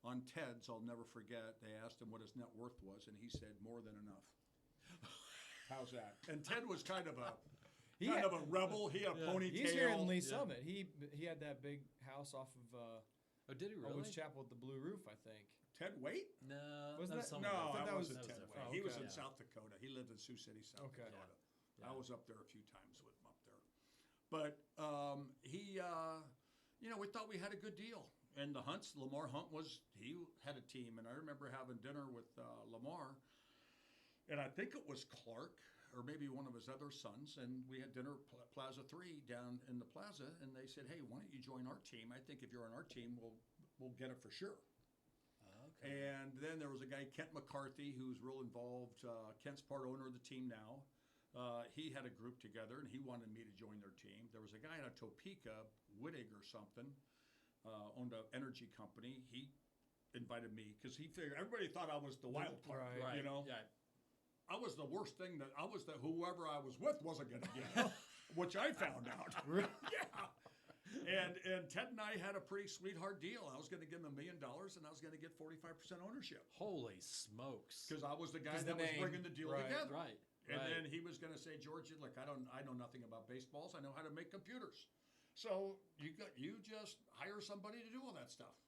on Ted's, I'll never forget, they asked him what his net worth was, and he said more than enough. How's that? And Ted was kind of a rebel. He had a ponytail. He's here in Lee Yeah. Summit. He had that big house off of Oh, did he really? Owens Chapel with the blue roof, I think. Ted Waite? No. Wasn't that- someone No, I thought that that was wasn't different. Ted different. Waite. He Oh, was okay. in South Dakota. He lived in Sioux City, South Okay. Dakota. Yeah. I was up there a few times with him up there. But he, you know, we thought we had a good deal. And the Hunts, Lamar Hunt he had a team. And I remember having dinner with Lamar. And I think it was Clark or maybe one of his other sons. And we had dinner at Plaza 3 down in the plaza. And they said, "Hey, why don't you join our team? I think if you're on our team, we'll get it for sure." Okay. And then there was a guy, Kent McCarthy, who's real involved. Kent's part owner of the team now. He had a group together, and he wanted me to join their team. There was a guy out of Topeka, Wittig or something, owned an energy company. He invited me because he figured everybody thought I was the wild card, Right. you know. Yeah. I was the worst thing that whoever I was with wasn't going to get, which I found out. Yeah. And Ted and I had a pretty sweetheart deal. I was going to give him $1 million, and I was going to get 45% ownership Holy smokes. because I was the guy 'Cause the that was name, bringing the deal right. together. Right. And right. then he was going to say, "George, look, I know nothing about baseballs. I know how to make computers. So you just hire somebody to do all that stuff."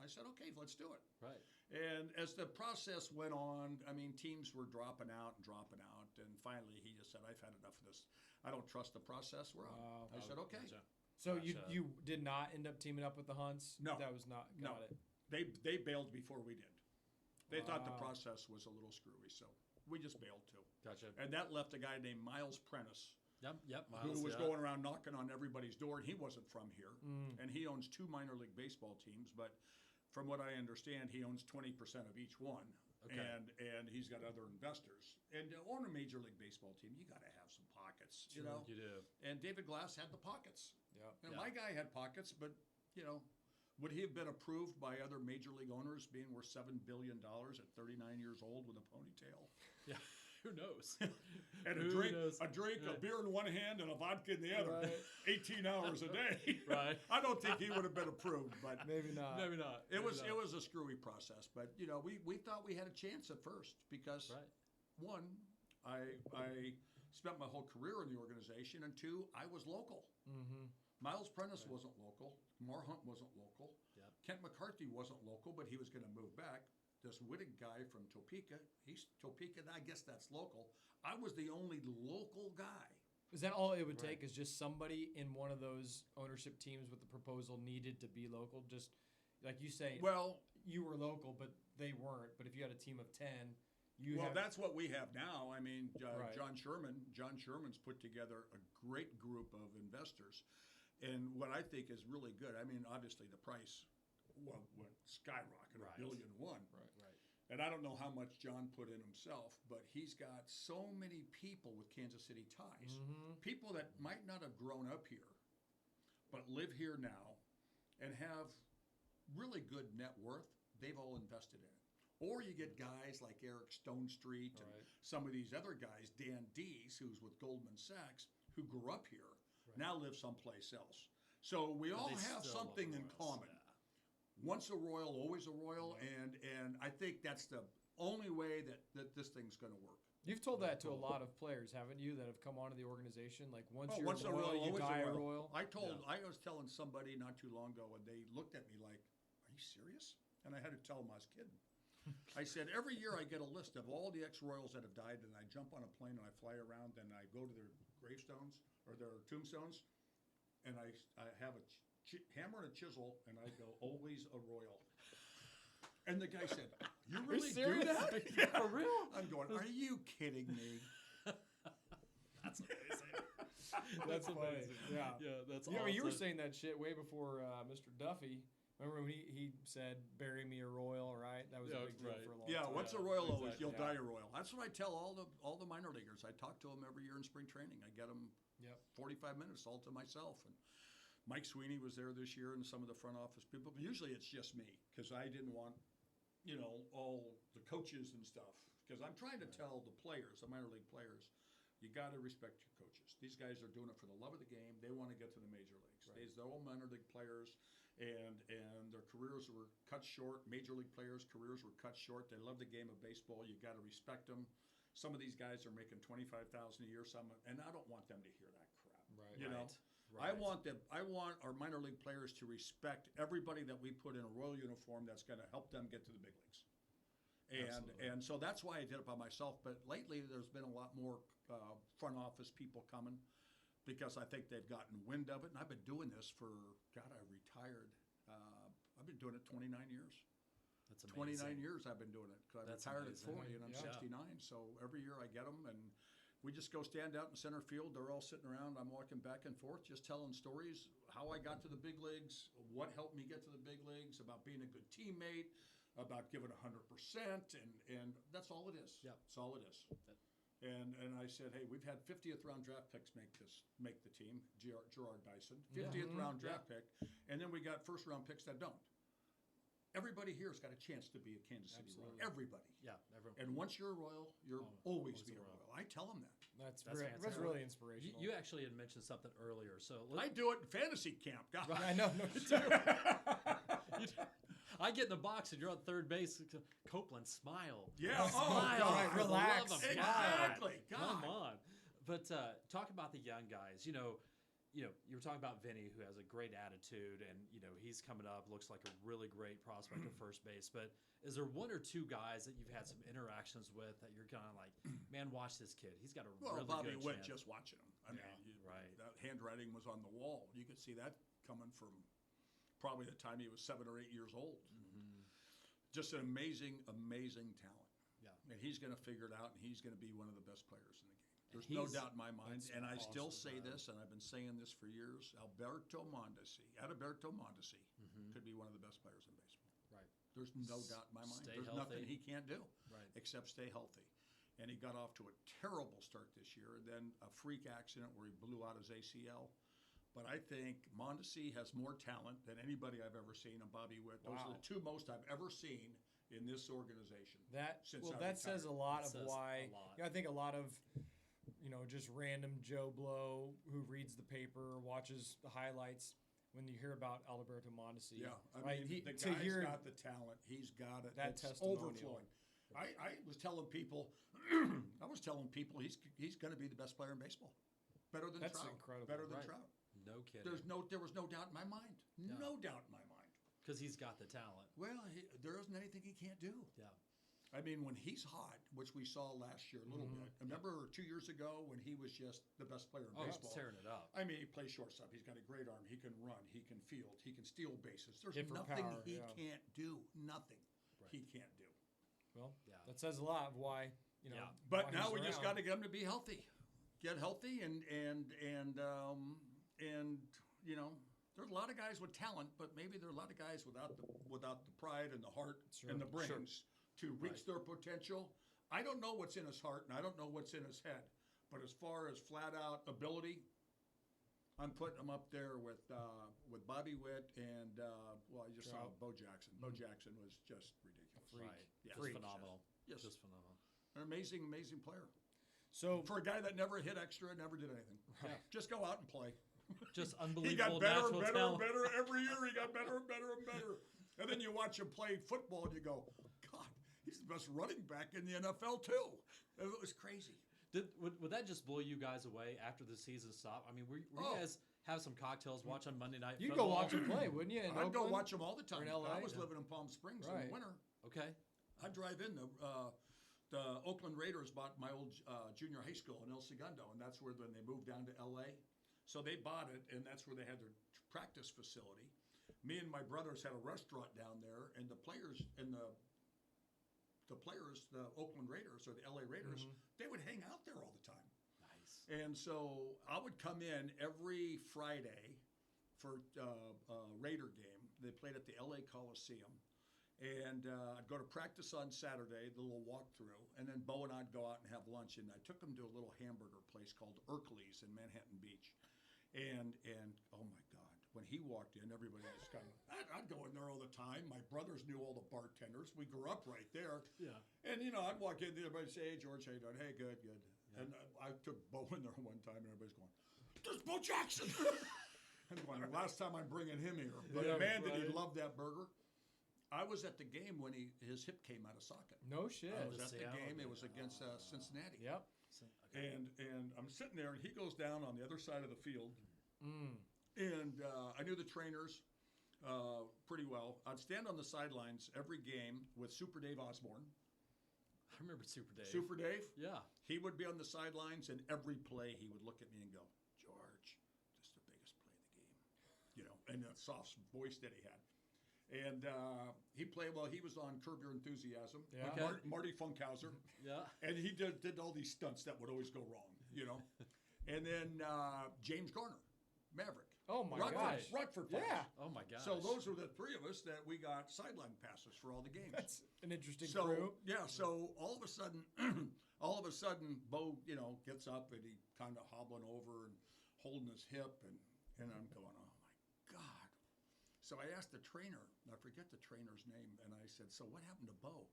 I said, "Okay, let's do it." Right. And as the process went on, I mean, teams were dropping out, and finally he just said, "I've had enough of this. I don't trust the process. We're Wow. out." I said, "Okay." Gotcha. So Gotcha. you did not end up teaming up with the Hunts? No. That was not No. got it. They bailed before we did. They thought the Wow. process was a little screwy, so we just bailed too. Gotcha. And that left a guy named Miles Prentice, Yep. who Miles, was yeah. going around knocking on everybody's door, and he wasn't from here. And he owns 2 minor league baseball teams, but from what I understand, he owns 20% of each one. Okay. And he's got other investors. And to own a major league baseball team, you got to have some pockets, you know. You do. And David Glass had the pockets. Yep. And Yeah. my guy had pockets, but you know, would he have been approved by other major league owners being worth $7 billion at 39 years old with a ponytail? Yeah. Who knows? And Who knows? a Yeah. beer in one hand and a vodka in the other, Right. 18 hours a day. Right. I don't think he would have been approved, but Maybe not. Maybe not. it was Maybe not. a screwy process. But you know, we thought we had a chance at first because Right. one, I spent my whole career in the organization, and two, I was local. Miles Prentice wasn't local. Mar Hunt wasn't local. Yep. Kent McCarthy wasn't local, but he was going to move back. This Wittig guy from Topeka, he's Topeka, I guess that's local. I was the only local guy. Is that all it would Right. take? Is just somebody in one of those ownership teams with the proposal needed to be local? Just like you say, Well, you were local, but they weren't. But if you had a team of 10, that's what we have now. I mean, Right. John Sherman's put together a great group of investors. And what I think is really good, I mean, obviously the price went skyrocketed, Right. $1.1 billion. Right. Right. And I don't know how much John put in himself, but he's got so many people with Kansas City ties. Mm-hmm. People that might not have grown up here, but live here now and have really good net worth, they've all invested in it. Or you get guys like Eric Stone Street and Right. some of these other guys, Dan Dees, who's with Goldman Sachs, who grew up here, Right. now live someplace else. So we But all they have still love something the in Royals, common. yeah. Once a Royal, always a Royal, Yeah. and I think that's the only way that this thing's going to work. You've told that to a lot of players, haven't you, that have come onto the organization? Like once you're once a Royal, you always die a a Royal. Royal. I was telling somebody not too long ago, and they looked at me like, "Are you serious?" And I had to tell them I was kidding. I said, every year I get a list of all the ex-Royals that have died, and I jump on a plane and I fly around, and I go to their gravestones or their tombstones, and I have a hammer and a chisel, and I go, "Always a Royal." And the guy said, "You really do serious? that?" Yeah. For real? I'm going, "Are you kidding me?" That's amazing. That's funny. amazing. Yeah. Yeah, that's You know, awesome. you were saying that shit way before Mr. Duffy. Remember when he said, "Bury me a Royal," right? That was Yeah, a big deal right. for a long Yeah, time. once a Yeah, Royal, always exactly. you'll Yeah. die a Royal. That's what I tell all the minor leaguers. I talk to them every year in spring training. I get them Yep. 45 minutes all to myself. And Mike Sweeney was there this year, and some of the front office people. But usually it's just me because I didn't want, all the coaches and stuff. Because I'm trying to tell the players, the minor league players, you got to respect your coaches. These guys are doing it for the love of the game. They want to get to the major leagues. Right. They're all minor league players, and their careers were cut short. Major league players' careers were cut short. They love the game of baseball. You got to respect them. Some of these guys are making $25,000 a year. And I don't want them to hear that crap. Right. You know, Right. I want our minor league players to respect everybody that we put in a Royal uniform that's going to help them get to the big leagues. Absolutely. And so that's why I did it by myself. But lately, there's been a lot more front office people coming because I think they've gotten wind of it. And I've been doing this for, I retired. I've been doing it 29 years. That's amazing. 29 years I've been doing it because I That's retired amazing. at 40 and I'm Yeah. 69. So every year I get them and we just go stand out in center field. They're all sitting around. I'm walking back and forth, just telling stories, how I got to the big leagues, what helped me get to the big leagues, about being a good teammate, about giving 100%. And that's all it is. Yep. That's all it is. And I said, hey, we've had 50th round draft picks make the team. Gerard Dyson, 50th round draft pick, and then we got first round picks that don't. Everybody here's got a chance to be a Kansas City Royal. Absolutely. Everybody. Yeah, everyone. And once you're a Royal, you'll always be a Royal. I tell them that. That's fantastic. really You, inspirational. you actually had mentioned something earlier, so I do it in fantasy camp. God. I know. No, you do. I get in the box and you're on third base. Copeland, smile. Yeah. Smile. God, for the relax. love of Exactly. God. God. Come on. But talk about the young guys. You were talking about Vinny, who has a great attitude, and he's coming up. Looks like a really great prospect at first base. But is there one or two guys that you've had some interactions with that you're kind of like, man, watch this kid. He's got a really Bobby good Witt, chance. just watching him. I mean, right. that handwriting was on the wall. You could see that coming from probably the time he was 7 or 8 years old. Mm-hmm. Just an amazing, amazing talent. Yeah. And he's going to figure it out, and he's going to be one of the best players in the game. There's And no he's- doubt in my mind. that's And I still awesome, say man. this, and I've been saying this for years. Adalberto Mondesi Mm-hmm. could be one of the best players in baseball. Right. There's no doubt in my mind. Stay There's nothing healthy. he can't do Right. except stay healthy. And he got off to a terrible start this year, and then a freak accident where he blew out his ACL. But I think Mondesi has more talent than anybody I've ever seen, and Bobby Witt. Those are Wow. the two most I've ever seen in this organization. That Since well, I that says a retired. lot That of says why. a lot. Yeah, I think a lot of just random Joe Blow who reads the paper, watches the highlights. When you hear about Alberto Mondesi, Yeah, I right? mean, the to guy's hear got the talent. He's got it. that It's testimonial. overflowing. I was telling people, he's going to be the best player in baseball. Better than That's Trout. incredible. Better than Right. Trout. No kidding. There was no doubt in my mind. Yeah. No doubt in my mind. Because he's got the talent. Well, there isn't anything he can't do. Yeah. I mean, when he's hot, which we saw last year a little bit. Remember 2 years ago when he was just the best player in baseball? Tearing it up. I mean, he plays shortstop. He's got a great arm. He can run. He can field. He can steal bases. There's Hit for nothing power, he yeah. can't do. Nothing Right. he can't do. Well, Yeah. that says a lot of why, you know. Yeah. But why now he's we just around. got to get him to be healthy, get healthy, and you know, there's a lot of guys with talent, but maybe there are a lot of guys without the pride and the heart Sure, and the sure. brains to reach their potential. I don't know what's in his heart, and I don't know what's in his head. But as far as flat out ability, I'm putting him up there with Bobby Witt and well, I just saw Trout. Bo Jackson. Bo Jackson was just ridiculous. Freak. Right. Yeah. Just Freak. phenomenal. Yes. Just phenomenal. An amazing player. So For a guy that never hit extra, never did anything. Right. Just go out and play. Just He got unbelievable better and natural better talent. and better every year. He got better and better and better. And then you watch him play football and you go, God, he's the best running back in the NFL too. It was crazy. Would that just blow you guys away after the season stopped? I mean, were you Oh. guys have some cocktails, watch on Monday Night you'd go Football? watch him play, wouldn't you? In I'd go Oakland? watch him all the time. in LA? I was Yeah. living in Palm Springs in Right. the winter. Okay. I'd drive in. The Oakland Raiders bought my old junior high school in El Segundo, and that's where when they moved down to LA. So they bought it, and that's where they had their practice facility. Me and my brothers had a restaurant down there, and the players and the Oakland Raiders or the LA Raiders, they would hang out there all the time. Nice. And so I would come in every Friday for a Raider game. They played at the LA Coliseum. And I'd go to practice on Saturday, the little walkthrough, and then Bo and I'd go out and have lunch. And I took him to a little hamburger place called Erkley's in Manhattan Beach. And oh my God, when he walked in, everybody was kind of, I'd go in there all the time. My brothers knew all the bartenders. We grew up right there. Yeah. And, you know, I'd walk in there, everybody say, hey, George, how you doing? Hey, good, good. Yeah. And I took Bo in there one time, and everybody's going, there's Bo Jackson. And I'm going, last time I'm bringing him here. But Yeah, man, did he right. love that burger. I was at the game when his hip came out of socket. No shit. I was the at the Seattle game. It game. was against Cincinnati. Yep. Okay. And I'm sitting there, and he goes down on the other side of the field. Mm. And I knew the trainers pretty well. I'd stand on the sidelines every game with Super Dave Osborne. I remember Super Dave. Super Dave, Yeah. he would be on the sidelines, and every play he would look at me and go, George, this is the biggest play of the game. You know, and that soft voice that he had. And he played, well, he was on Curb Your Enthusiasm. Yeah. Okay. Marty Funkhauser. Yeah. And he did all these stunts that would always go wrong, you know. And then James Garner, Maverick. Oh my Rutgers, gosh. Rutgers. Yeah. Oh my gosh. So those were the three of us that we got sideline passes for all the games. That's an interesting So crew. yeah, so all of a sudden, Bo, you know, gets up and he kind of hobbling over and holding his hip, and I'm going, oh my God. So I asked the trainer, I forget the trainer's name, and I said, so what happened to Bo?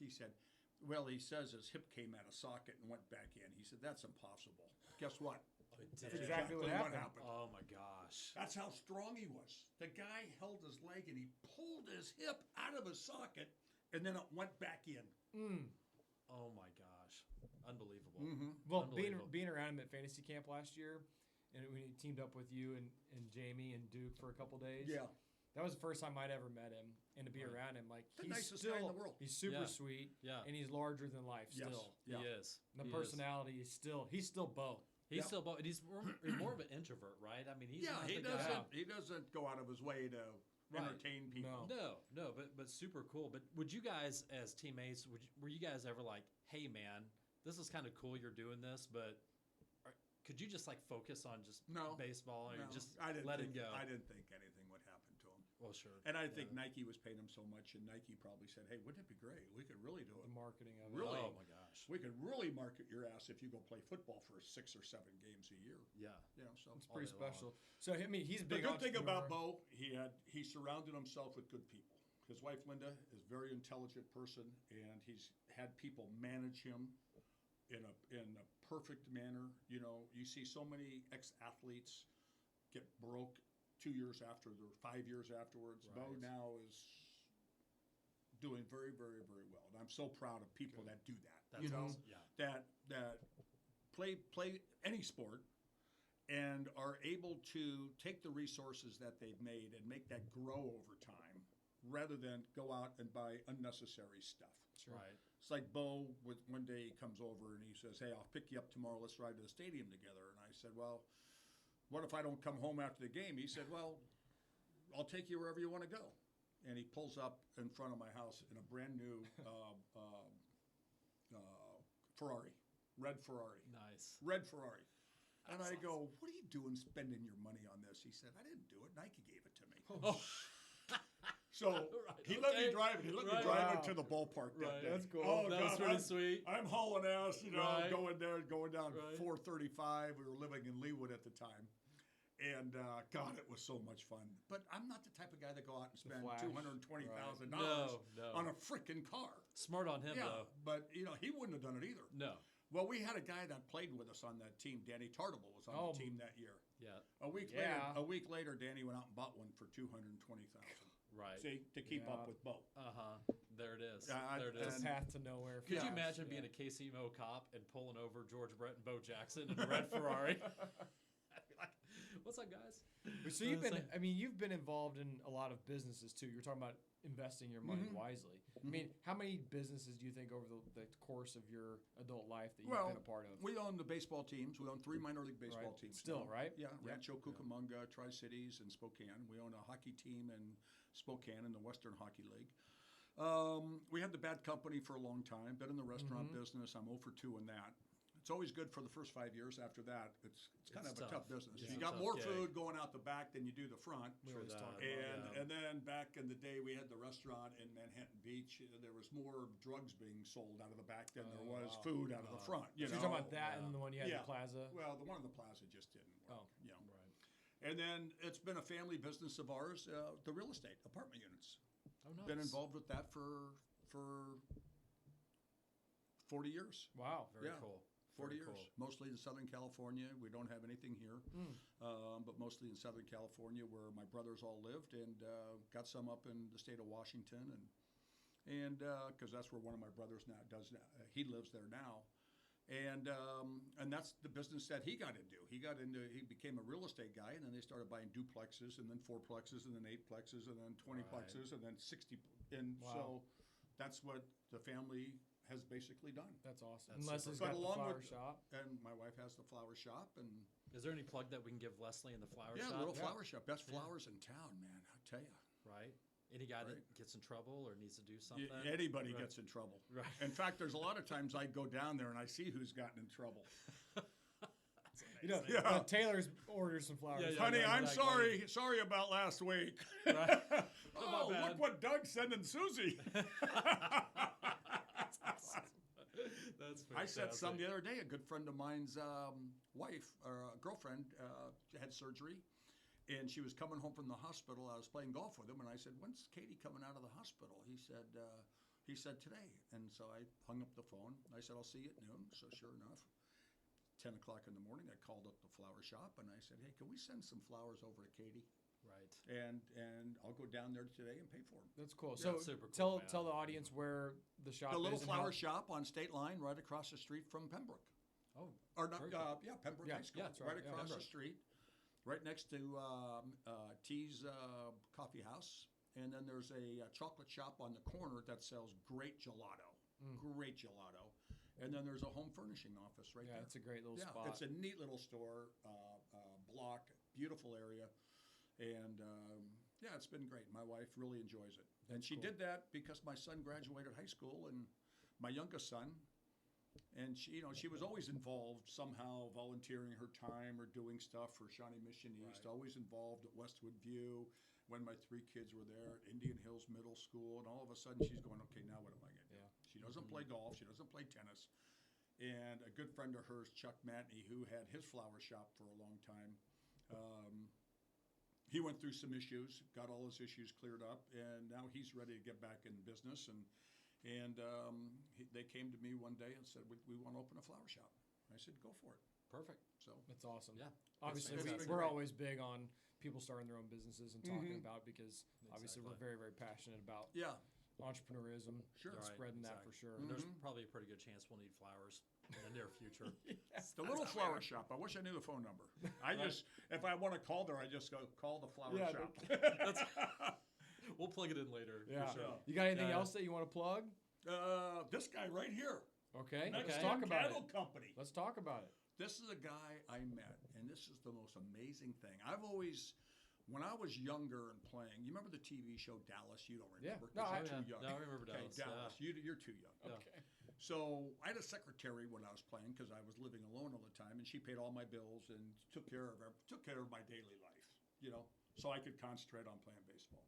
He said, well, he says his hip came out of socket and went back in. He said, that's impossible. Guess what? That's exactly what happened. Oh my gosh. That's how strong he was. The guy held his leg and he pulled his hip out of his socket, and then it went back in. Mm. Oh my gosh. Unbelievable. Mm-hmm. Well, Unbelievable. being around him at fantasy camp last year, and when he teamed up with you and Jamie and Duke for a couple days. Yeah. That was the first time I'd ever met him, and to be Right. around him, like The he's nicest still, guy in the world. He's super Yeah. sweet, Yeah. and he's larger than life Yes. still. Yeah. He is. And the He is. personality is still he's still Bo. He's Yeah. still, and he's more of an introvert, right? I mean, he's Yeah, not he the guy. doesn't. He doesn't go out of his way to Right. entertain people. No. But super cool. But would you guys, as teammates, were you guys ever like, hey man, this is kind of cool you're doing this, but could you just like focus on just No. baseball and No, just I didn't let think, him go? I didn't think anything would happen to him. Well, sure. And I think Yeah. Nike was paying him so much, and Nike probably said, "Hey, wouldn't it be great? We could really do The it. marketing of it. Really? Oh my gosh. We could really market your ass if you go play football for 6 or 7 games a year." Yeah. You know, so It's all pretty day long. special. So I mean, he's a the big. good thing about entrepreneur. Bo, he surrounded himself with good people. His wife Linda is a very intelligent person, and he's had people manage him in a perfect manner. You know, you see so many ex-athletes get broke 2 years after, or 5 years afterwards. Bo Right. now is doing very, very, very well, and I'm so proud of people that do that. That's you know, awesome. Yeah. that play any sport and are able to take the resources that they've made and make that grow over time rather than go out and buy unnecessary stuff. Sure. Right. It's like Bo, one day he comes over and he says, hey, I'll pick you up tomorrow. Let's ride to the stadium together. And I said, well, what if I don't come home after the game? He said, well, I'll take you wherever you want to go. And he pulls up in front of my house in a brand new Ferrari, red Ferrari. Nice. Red Ferrari. And That's I go, what are you doing spending your money on this? He said, I didn't do it. Nike gave it to me. Oh. So Right, he let me okay. drive it. He let me Right. drive Wow. it to the ballpark that Right. day. That's cool. Oh, That God, was pretty sweet. I'm hauling ass, Right. going there, going down Right. 435. We were living in Leawood at the time. And God, it was so much fun. But I'm not the type of guy that go out and spend flash. $220,000 No. on a freaking car. Smart on him, Yeah, though. but he wouldn't have done it either. No. Well, we had a guy that played with us on that team. Danny Tartable was on the team that year. Yeah. A week later, Danny went out and bought one for $220,000. Right. See, to keep Yeah. up with Bo. There it is. Yeah, there it The is. path to nowhere. Could you Yeah. imagine being a KCMO cop and pulling over George Brett and Bo Jackson in a red Ferrari? I'd be like, what's up, guys? So you've been involved in a lot of businesses too. You're talking about investing your money wisely. I mean, how many businesses do you think over the course of your adult life that you've been a part of? We own the baseball teams. We own 3 minor league baseball Right. teams. Still, now. right? Yeah, Yep. Rancho Cucamonga, Tri-Cities, and Spokane. We own a hockey team in Spokane in the Western Hockey League. We had the bad company for a long time. Been in the restaurant business. I'm 0 for 2 in that. It's always good for the first 5 years. After that, it's kind It's of a tough tough. business. It's You a got tough more gig. food going out the back than you do the front. We True always that. talk about And then back in the day, we had the restaurant in Manhattan Beach. There was more drugs being sold out of the back than there was wow. food out of the front. So you're talking about that and the one you had in the plaza? Well, the one in the plaza just didn't work. Oh. Right. And then it's been a family business of ours, the real estate, apartment units. Oh, nice. Been involved with that for 40 years. Wow. Very Yeah. cool. 40 Very years. cool. Mostly in Southern California. We don't have anything here, but mostly in Southern California where my brothers all lived, and got some up in the state of Washington, and because that's where one of my brothers now does. He lives there now, and that's the business that he got into. He became a real estate guy, and then they started buying duplexes, and then fourplexes, and then eightplexes, and then 20plexes, and then 60. And Wow. so that's what the family has basically done. That's awesome. That's And Leslie's super got cool. the But along flower with- shop. And my wife has the flower shop, and Is there any plug that we can give Leslie in the flower yeah, shop? little flower shop, best flowers in town, man. I tell you, Right. Any guy Right. that gets in trouble or needs to do something? anybody Right. gets in trouble. Right. In fact, there's a lot of times I go down there and I see who's gotten in trouble. You know, Yeah. Taylor's ordered some flowers. Yeah, yeah. Honey, I'm exactly. sorry about last week. Right. Oh, bad. look what Doug's sending Susie. That's I said some fantastic. the other day. A good friend of mine's wife or girlfriend had surgery, and she was coming home from the hospital. I was playing golf with him, and I said, "When's Katie coming out of the hospital?" He said today. And so I hung up the phone. I said, "I'll see you at noon." So sure enough, 10 o'clock in the morning, I called up the flower shop, and I said, "Hey, can we send some flowers over to Katie? Right. And I'll go down there today and pay for them." That's cool. Yeah, So that's super cool, man. tell the audience where the shop The is. little and flower how- shop on State Line, right across the street from Pembroke. Oh, Or not, very cool. Pembroke Yeah, High School. yeah, that's right, Right yeah. across the Pembroke. street, right next to T's Coffee House. And then there's a chocolate shop on the corner that sells great gelato. Great gelato. And then there's a home furnishing office right Yeah, there. it's a great little Yeah, spot. it's a neat little store, block, beautiful area. And yeah, it's been great. My wife really enjoys it. And she cool. did that because my son graduated high school, and my youngest son, and she was always involved somehow, volunteering her time or doing stuff for Shawnee Mission East, Right. always involved at Westwood View when my 3 kids were there, at Indian Hills Middle School, and all of a sudden she's going, okay, now what am I going to do? Yeah. She doesn't play golf, she doesn't play tennis. And a good friend of hers, Chuck Matney, who had his flower shop for a long time, he went through some issues, got all his issues cleared up, and now he's ready to get back in business. And they came to me one day and said, we want to open a flower shop. I said, go for it. Perfect. So That's awesome. Yeah. Obviously, That's fantastic. we're always big on people starting their own businesses and talking Mhm. about because obviously we're Exactly. very, very passionate about yeah, entrepreneurism, Sure. and Right, spreading that exactly. for sure. And there's probably a pretty good chance we'll need flowers in the near future. the little flower shop. I wish I knew the phone number. If I want to call there, I just go call the flower Yeah, shop. We'll plug it in later. Yeah. For sure. You got anything Yeah. else that you want to plug? This guy right here. Okay. Next Let's Gen talk about Cattle it. Company. Let's talk about it. This is a guy I met, and this is the most amazing thing. I've always, when I was younger and playing, you remember the TV show Dallas? You don't Yeah. remember. No, 'cause I- you're too young. No, I remember Okay, Dallas, You're too young. Yeah. Okay. So I had a secretary when I was playing because I was living alone all the time, and she paid all my bills and took care of my daily life, you know, so I could concentrate on playing baseball.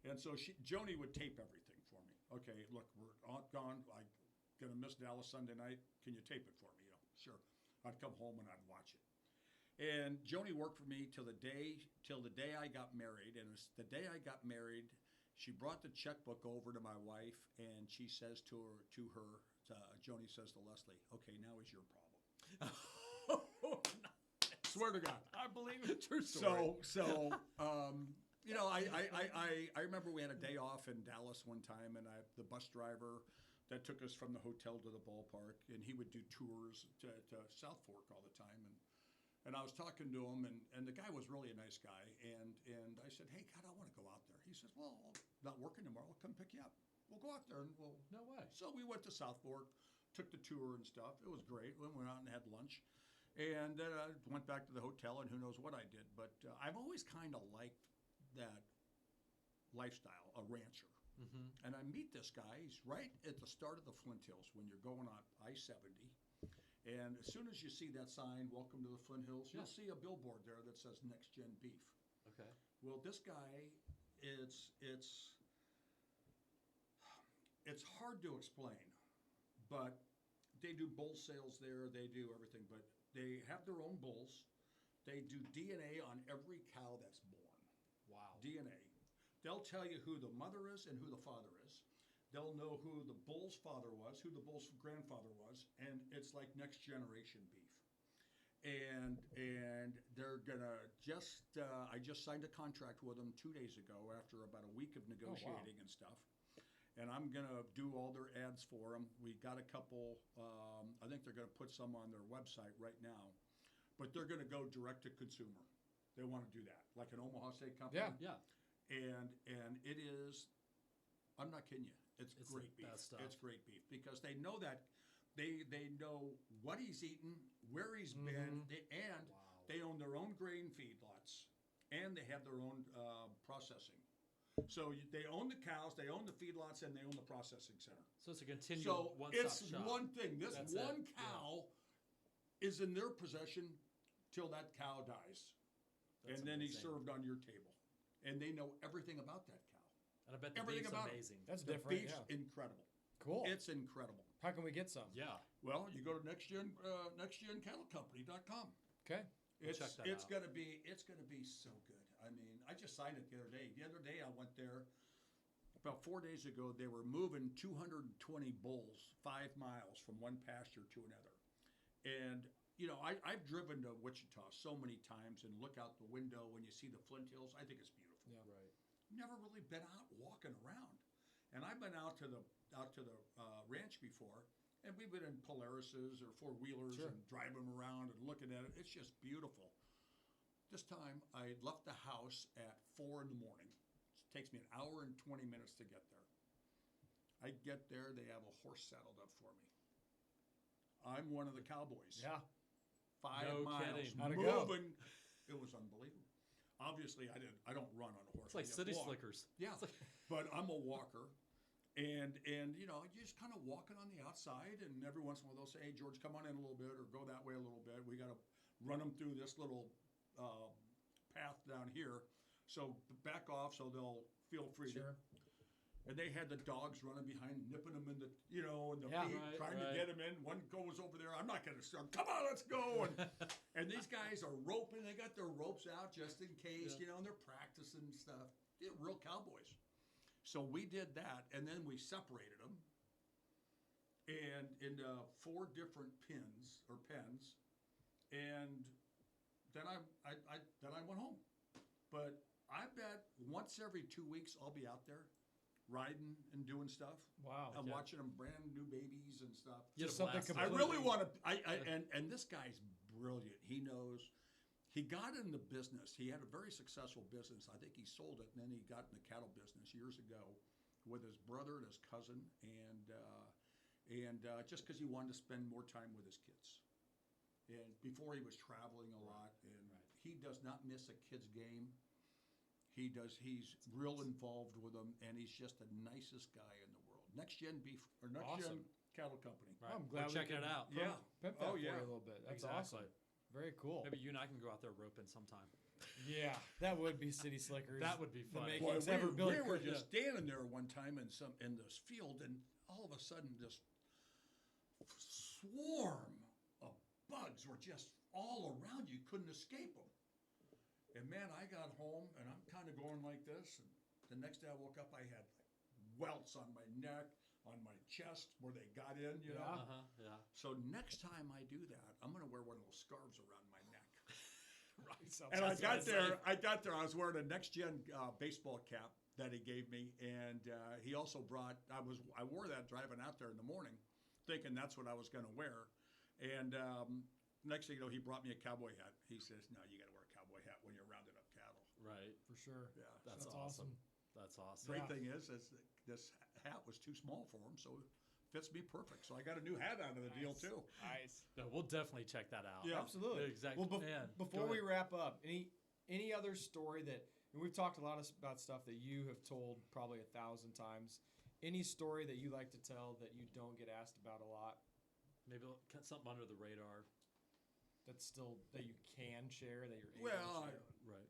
And so Joni would tape everything for me. Okay, look, we're gone. I'm gonna miss Dallas Sunday night. Can you tape it for me? You know, sure. I'd come home and I'd watch it. And Joni worked for me till the day I got married. And it was the day I got married, she brought the checkbook over to my wife, and she says to her, Joni says to Leslie, "Okay, now is your problem." Swear to God. I believe it. True story. So, you know, I remember we had a day off in Dallas one time, and the bus driver that took us from the hotel to the ballpark, and he would do tours to South Fork all the time, and I was talking to him, and the guy was really a nice guy, and I said, "Hey, God, I want to go out there." He says, "Well, I'm not working tomorrow. I'll come pick you up. We'll go out there and we'll." No way. So we went to South Fork, took the tour and stuff. It was great. We went out and had lunch. And then I went back to the hotel, and who knows what I did. But I've always kind of liked that lifestyle, a rancher. Mm-hmm. And I meet this guy. He's right at the start of the Flint Hills when you're going on I-70. And as soon as you see that sign, "Welcome to the Flint Hills," you'll see a billboard there that says Next Gen Beef. Okay. Well, this guy, it's hard to explain, but they do bull sales there. They do everything, but they have their own bulls. They do DNA on every cow that's born. Wow. DNA. They'll tell you who the mother is and who the father is. They'll know who the bull's father was, who the bull's grandfather was, and it's like next generation beef. And they're gonna I just signed a contract with them 2 days ago after about a week of negotiating and stuff. And I'm gonna do all their ads for them. We got a couple. I think they're gonna put some on their website right now, but they're gonna go direct to consumer. They want to do that, like an Omaha Steak Company. Yeah. Yeah. And it is. I'm not kidding you. It's It's great the beef. best stuff. It's great beef because they know that they know what he's eaten, where he's been, and Wow. they own their own grain feedlots, and they have their own processing. So they own the cows, they own the feedlots, and they own the processing center. So it's a continual So one-stop it's shop. one thing. This That's one it. cow is in their possession till that cow dies, That's and then he's amazing. served on your table, and they know everything about that cow. And I bet the everything beef's about it. amazing. That's The different. beef's Yeah. incredible. Cool. It's incredible. How can we get some? Yeah. Well, you go to nextgencattlecompany.com. Okay. We'll check that It's out. gonna be so good. I mean, I just signed it the other day. The other day I went there about 4 days ago. They were moving 220 bulls 5 miles from one pasture to another. And you know, I've driven to Wichita so many times and look out the window when you see the Flint Hills. I think it's beautiful. Yeah. Right. Never really been out walking around, and I've been out to the ranch before, and we've been in Polaris's or four-wheelers Sure. and driving them around and looking at it. It's just beautiful. This time I left the house at 4 in the morning. It takes me an hour and 20 minutes to get there. I get there, they have a horse saddled up for me. I'm one of the cowboys. Yeah. 5 No miles, kidding. How'd it go? moving. It was unbelievable. Obviously, I don't run on a horse. It's like I just city walk. slickers. Yeah, but I'm a walker, and you know, you're just kind of walking on the outside, and every once in a while they'll say, "Hey, George, come on in a little bit, or go that way a little bit. We got to run them through this little path down here, so back off, so they'll feel free Sure. to." And they had the dogs running behind, nipping them in the, in the Yeah. feet, Right, trying right. to get them in. One goes over there. I'm not going to start. Come on, let's go. And these guys are roping. They got their ropes out just in case, Yeah. and they're practicing and stuff. They're real cowboys. So we did that, and then we separated them, and into 4 different pens, and then I went home. But I bet once every 2 weeks I'll be out there riding and doing stuff. Wow. I'm Yeah. watching them brand new babies and stuff. You had Just a something blast. I completely- really want to. And this guy's brilliant. He knows. he got in the business. He had a very successful business. I think he sold it, and then he got in the cattle business years ago with his brother and his cousin, and just because he wanted to spend more time with his kids. And before he was traveling a lot, and he does not miss a kid's game. He's real involved with them, and he's just the nicest guy in the world. Next Gen Beef or Next Gen Cattle Company. Right. I'm glad We're checking it out. Yeah. Pimp that for you a little bit. That's Exactly. awesome. Very cool. Maybe you and I can go out there roping sometime. Yeah, that would be City Slickers. That would be The funny. makings Boy, ever built. we were just standing there one time in this field, and all of a sudden, this swarm of bugs were just all around you. You couldn't escape them. And man, I got home, and I'm kind of going like this. And the next day I woke up, I had welts on my neck, on my chest, where they got in, you know. Yeah. So next time I do that, I'm going to wear one of those scarves around my neck. Right. And I got there. I was wearing a Next Gen baseball cap that he gave me, and he also brought. I wore that driving out there in the morning, thinking that's what I was going to wear. And next thing you know, he brought me a cowboy hat. He says, "No, you got to wear a cowboy hat when you're rounding up cattle." Right. For sure. Yeah. That's awesome. That's awesome. Great thing is this hat was too small for him, so it fits me perfect. So I got a new hat out of the deal too. Nice. No, we'll definitely check that out. Yeah. Absolutely. Exactly. Well, Man, before go we ahead. wrap up, any other story that, and we've talked a lot about stuff that you have told probably 1,000 times. Any story that you like to tell that you don't get asked about a lot, Maybe something under the radar. that's still that you can share, that you're able Well, to share? Right.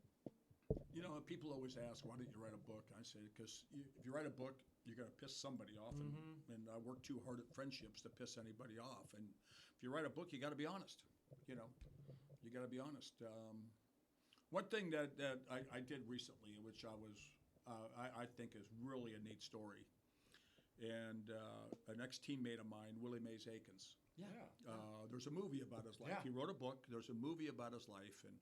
You know, people always ask, "Why didn't you write a book?" I say, because if you write a book, you're going to piss somebody off, and I work too hard at friendships to piss anybody off. And if you write a book, you got to be honest. You know, you got to be honest. One thing that I did recently, which I think is really a neat story, and an ex-teammate of mine, Willie Mays Akins. Yeah. There's a movie about his life. Yeah. He wrote a book. There's a movie about his life, and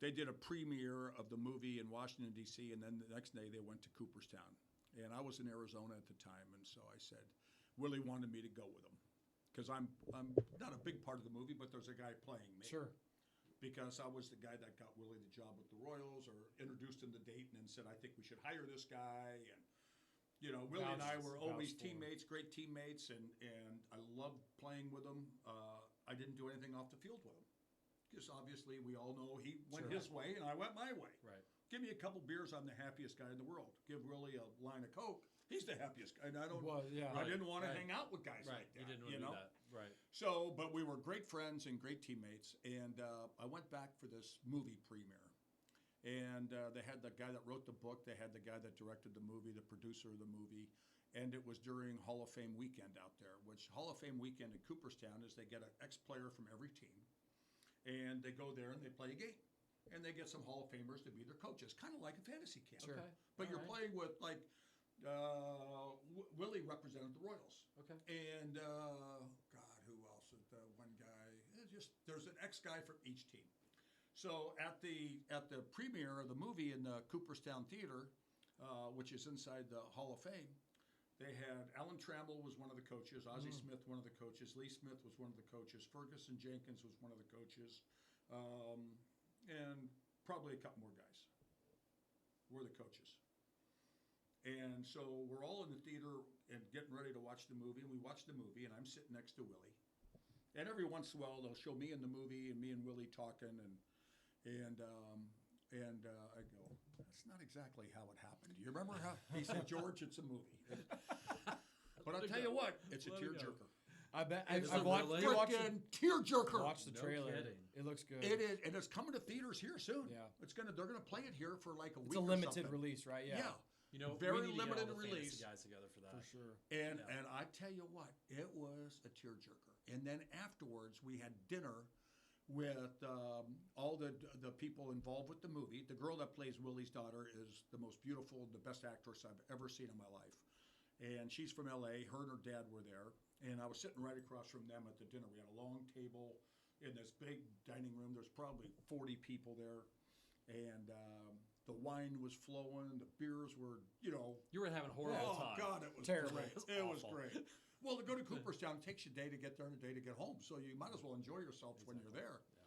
they did a premiere of the movie in Washington, D.C., and then the next day they went to Cooperstown. And I was in Arizona at the time, and so I said, Willie wanted me to go with him. Because I'm not a big part of the movie, but there's a guy playing me. Sure. Because I was the guy that got Willie the job with the Royals, or introduced him to Dayton and said, I think we should hire this guy. And, you know, Willie and I were always teammates, great teammates, and I loved playing with him. I didn't do anything off the field with him. Because obviously we all know he went his way and I went my way. Right. Give me a couple beers, I'm the happiest guy in the world. Give Willie a line of Coke, he's the happiest guy. And I don't. Well, yeah. I didn't want to hang out with guys Right. like that. You didn't want to do that. Right. So, but we were great friends and great teammates. And I went back for this movie premiere. And they had the guy that wrote the book. They had the guy that directed the movie, the producer of the movie. And it was during Hall of Fame weekend out there, which Hall of Fame weekend in Cooperstown is they get an ex-player from every team. And they go there and they play a game. And they get some Hall of Famers to be their coaches, kind of like a fantasy camp. Sure. Okay. But All you're right. playing with, like, Willie represented the Royals. Okay. And, God, who else? The one guy. There's an ex-guy from each team. So at the premiere of the movie in the Cooperstown Theater, which is inside the Hall of Fame, they had Alan Trammell was one of the coaches, Ozzie Smith one of the coaches, Lee Smith was one of the coaches, Ferguson Jenkins was one of the coaches, and probably a couple more guys were the coaches. And so we're all in the theater and getting ready to watch the movie, and we watch the movie, and I'm sitting next to Willie. And every once in a while, they'll show me in the movie and me and Willie talking, and I go, that's not exactly how it happened. Do you remember how? He said, George, it's a movie. But I'll tell you what, it's a tearjerker. I bet. Is I've it watched, really? I watched, Freaking tearjerker. watched the No trailer. kidding. It looks good. It is, and it's coming to theaters here soon. Yeah. They're gonna play it here for like a It's week. a or limited something. release, right? Yeah. You know, Very we need to get limited all the fantasy release. guys together for that. For sure. And Yeah. and I tell you what, it was a tearjerker. And then afterwards, we had dinner with all the people involved with the movie. The girl that plays Willie's daughter is the most beautiful, the best actress I've ever seen in my life. And she's from L.A. Her and her dad were there. And I was sitting right across from them at the dinner. We had a long table in this big dining room. There's probably 40 people there. And the wine was flowing. The beers were, you know. You were having a horrible Oh, time. God, it was Terrible. great. It's It was awful. great. Well, to go to Cooperstown, it takes you a day to get there and a day to get home. So you might as well enjoy yourself when you're there. Yeah.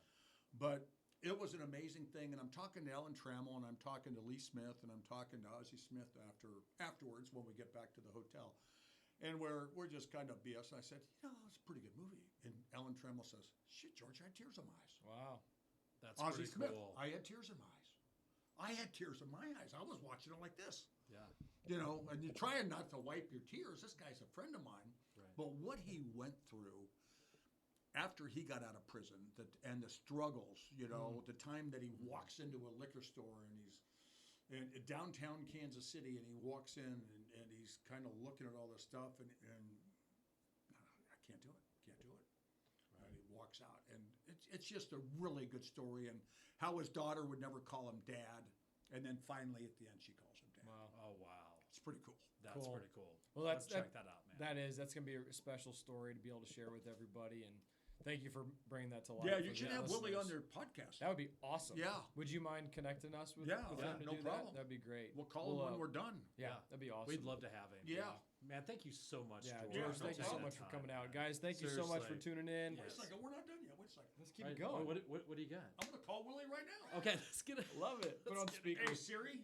But it was an amazing thing. And I'm talking to Ellen Trammell, and I'm talking to Lee Smith, and I'm talking to Ozzie Smith afterwards when we get back to the hotel. And we're just kind of BS. And I said, it's a pretty good movie. And Ellen Trammell says, shit, George, I had tears in my eyes. Wow. That's Ozzie pretty Smith, cool. I had tears in my eyes. I had tears in my eyes. I was watching it like this. Yeah. And you're trying not to wipe your tears. This guy's a friend of mine. Right. But what he went through after he got out of prison, and the struggles, the time that he walks into a liquor store and he's in downtown Kansas City, and he walks in and he's kind of looking at all this stuff, and I can't do it. Right. And he walks out, and it's just a really good story, and how his daughter would never call him dad, and then finally at the end she calls him dad. Wow. Oh, wow. It's pretty cool. That's Cool. pretty cool. Well, Let's check that out, man. That's going to be a special story to be able to share with everybody. And thank you for bringing that to life. Yeah, for you should the have Willie on listeners. their podcast. That would be awesome. Yeah. Would you mind connecting us with, Yeah, with yeah, him to no do problem. that? That'd be great. We'll call him when we're done. Yeah, that'd be awesome. We'd love to have him. Yeah. Man, thank you so much, Yeah, George. George, no thank you so problem. much for coming out. Guys, thank you so much for Seriously. tuning in. Yeah. Wait a second, we're not done yet. Wait a second. Let's keep Right. it going. What do you got? I'm going to call Willie right now. Okay, let's get it. Love it. Put on speaker. Hey, Siri,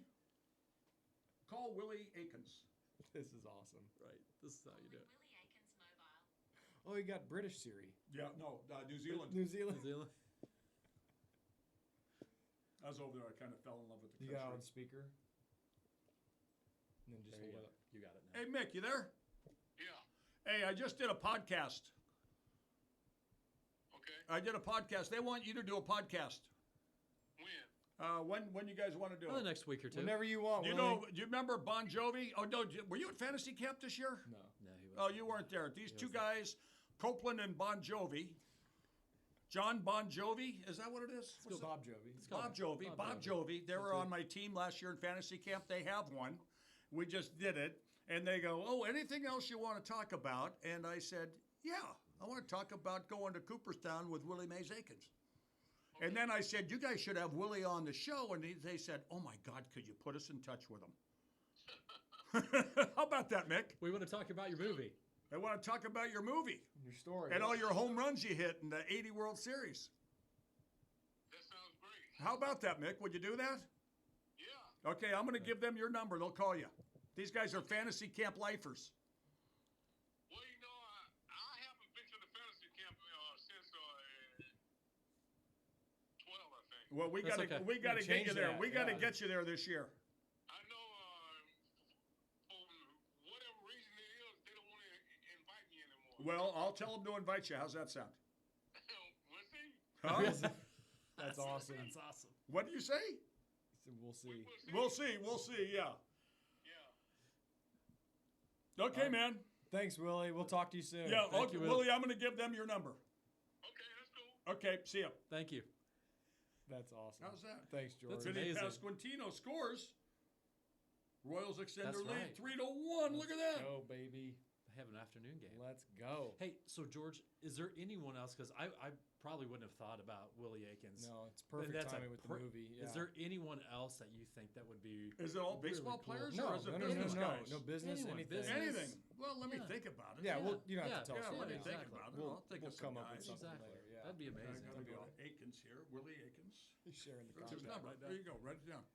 call Willie Akins. This is awesome. Right. This is how you do it. Willie Akins mobile. Oh, you got British Siri. Yeah, no, New Zealand. New Zealand. New Zealand. I was over there. I kind of fell in love with the You got it on country. speaker. And then just There you hold go. it up. You got it now. Hey, Mick, you there? Yeah. Hey, I just did a podcast. Okay. I did a podcast. They want you to do a podcast. When? When you guys want to do Well, it? the next week or two. Whenever you want, Do you Willie. know? Do you remember Bon Jovi? Oh no, were you at Fantasy Camp this year? No. No, he Oh, wasn't. you weren't there. These He two was there. guys, Copeland and Bon Jovi. John Bon Jovi, is that what it is? Let's go Bob Jovi. Let's go. Bob Jovi. Bob Jovi. They were on my team last year in Fantasy Camp. They have one. We just did it. And they go, oh, anything else you want to talk about? And I said, yeah, I want to talk about going to Cooperstown with Willie Mays Akins. And then I said, you guys should have Willie on the show. And they said, oh, my God, could you put us in touch with him? How about that, Mick? We want to talk about your movie. They want to talk about your movie Your story. and all your home runs you hit in the 80 World Series. That sounds great. How about that, Mick? Would you do that? Yeah. Okay, I'm going to give them your number. They'll call you. These guys are fantasy camp lifers. Well, I haven't been to the fantasy camp since 12, I think. Well, we That's got to okay. we got to get Change you there. that, We got to yeah. get you there this year. I know for whatever reason it is, they don't want to invite me anymore. Well, I'll tell them to invite you. How's that sound? We'll see. Huh? That's awesome. That's awesome. What do you say? So we'll see. We'll see. We'll see. Yeah. Yeah. Okay, man. Thanks, Willie. We'll talk to you soon. Yeah. Thank Okay, you, Will. Willie. I'm going to give them your number. Okay, that's cool. Okay. See ya. Thank you. That's awesome. How's that? Thanks, George. That's Vinny amazing. Pasquantino scores. Royals extend That's their lead right. 3-1. Look at that. Go, baby. They have an afternoon game. Let's go. Hey, so George, is there anyone else? Because I probably wouldn't have thought about Willie Akins. No, it's And perfect that's a timing with the movie. Yeah. Is there anyone else that you think that would be? Is it all really baseball cool? players No, or is it no, business no, guys? no business, Anyone, anything. business. Anything. Well, let me Yeah. think about it. Yeah, Yeah. well, you don't have to tell Yeah, us. let me right think now. about it. We'll, I'll think we'll of some come up with guys. something Exactly. later. Yeah. That'd be I amazing. gotta be go awesome. to Akins here. Willie Akins. He's sharing the That's his contact. number. There you go. Write it down.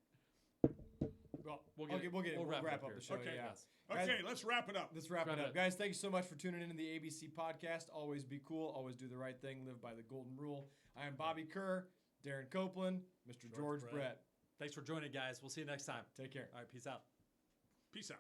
Well, We'll get it. we'll We'll wrap up up the here. show. Okay. Yeah. Yes. Okay, Guys- let's wrap it up. Let's wrap Wrap it it up. up. Guys, thank you so much for tuning in to the ABC podcast. Always be cool. Always do the right thing. Live by the golden rule. I am Bobby Kerr, Darren Copeland, Mr. George Brett. Brett. Thanks for joining, guys. We'll see you next time. Take care. All right, peace out. Peace out.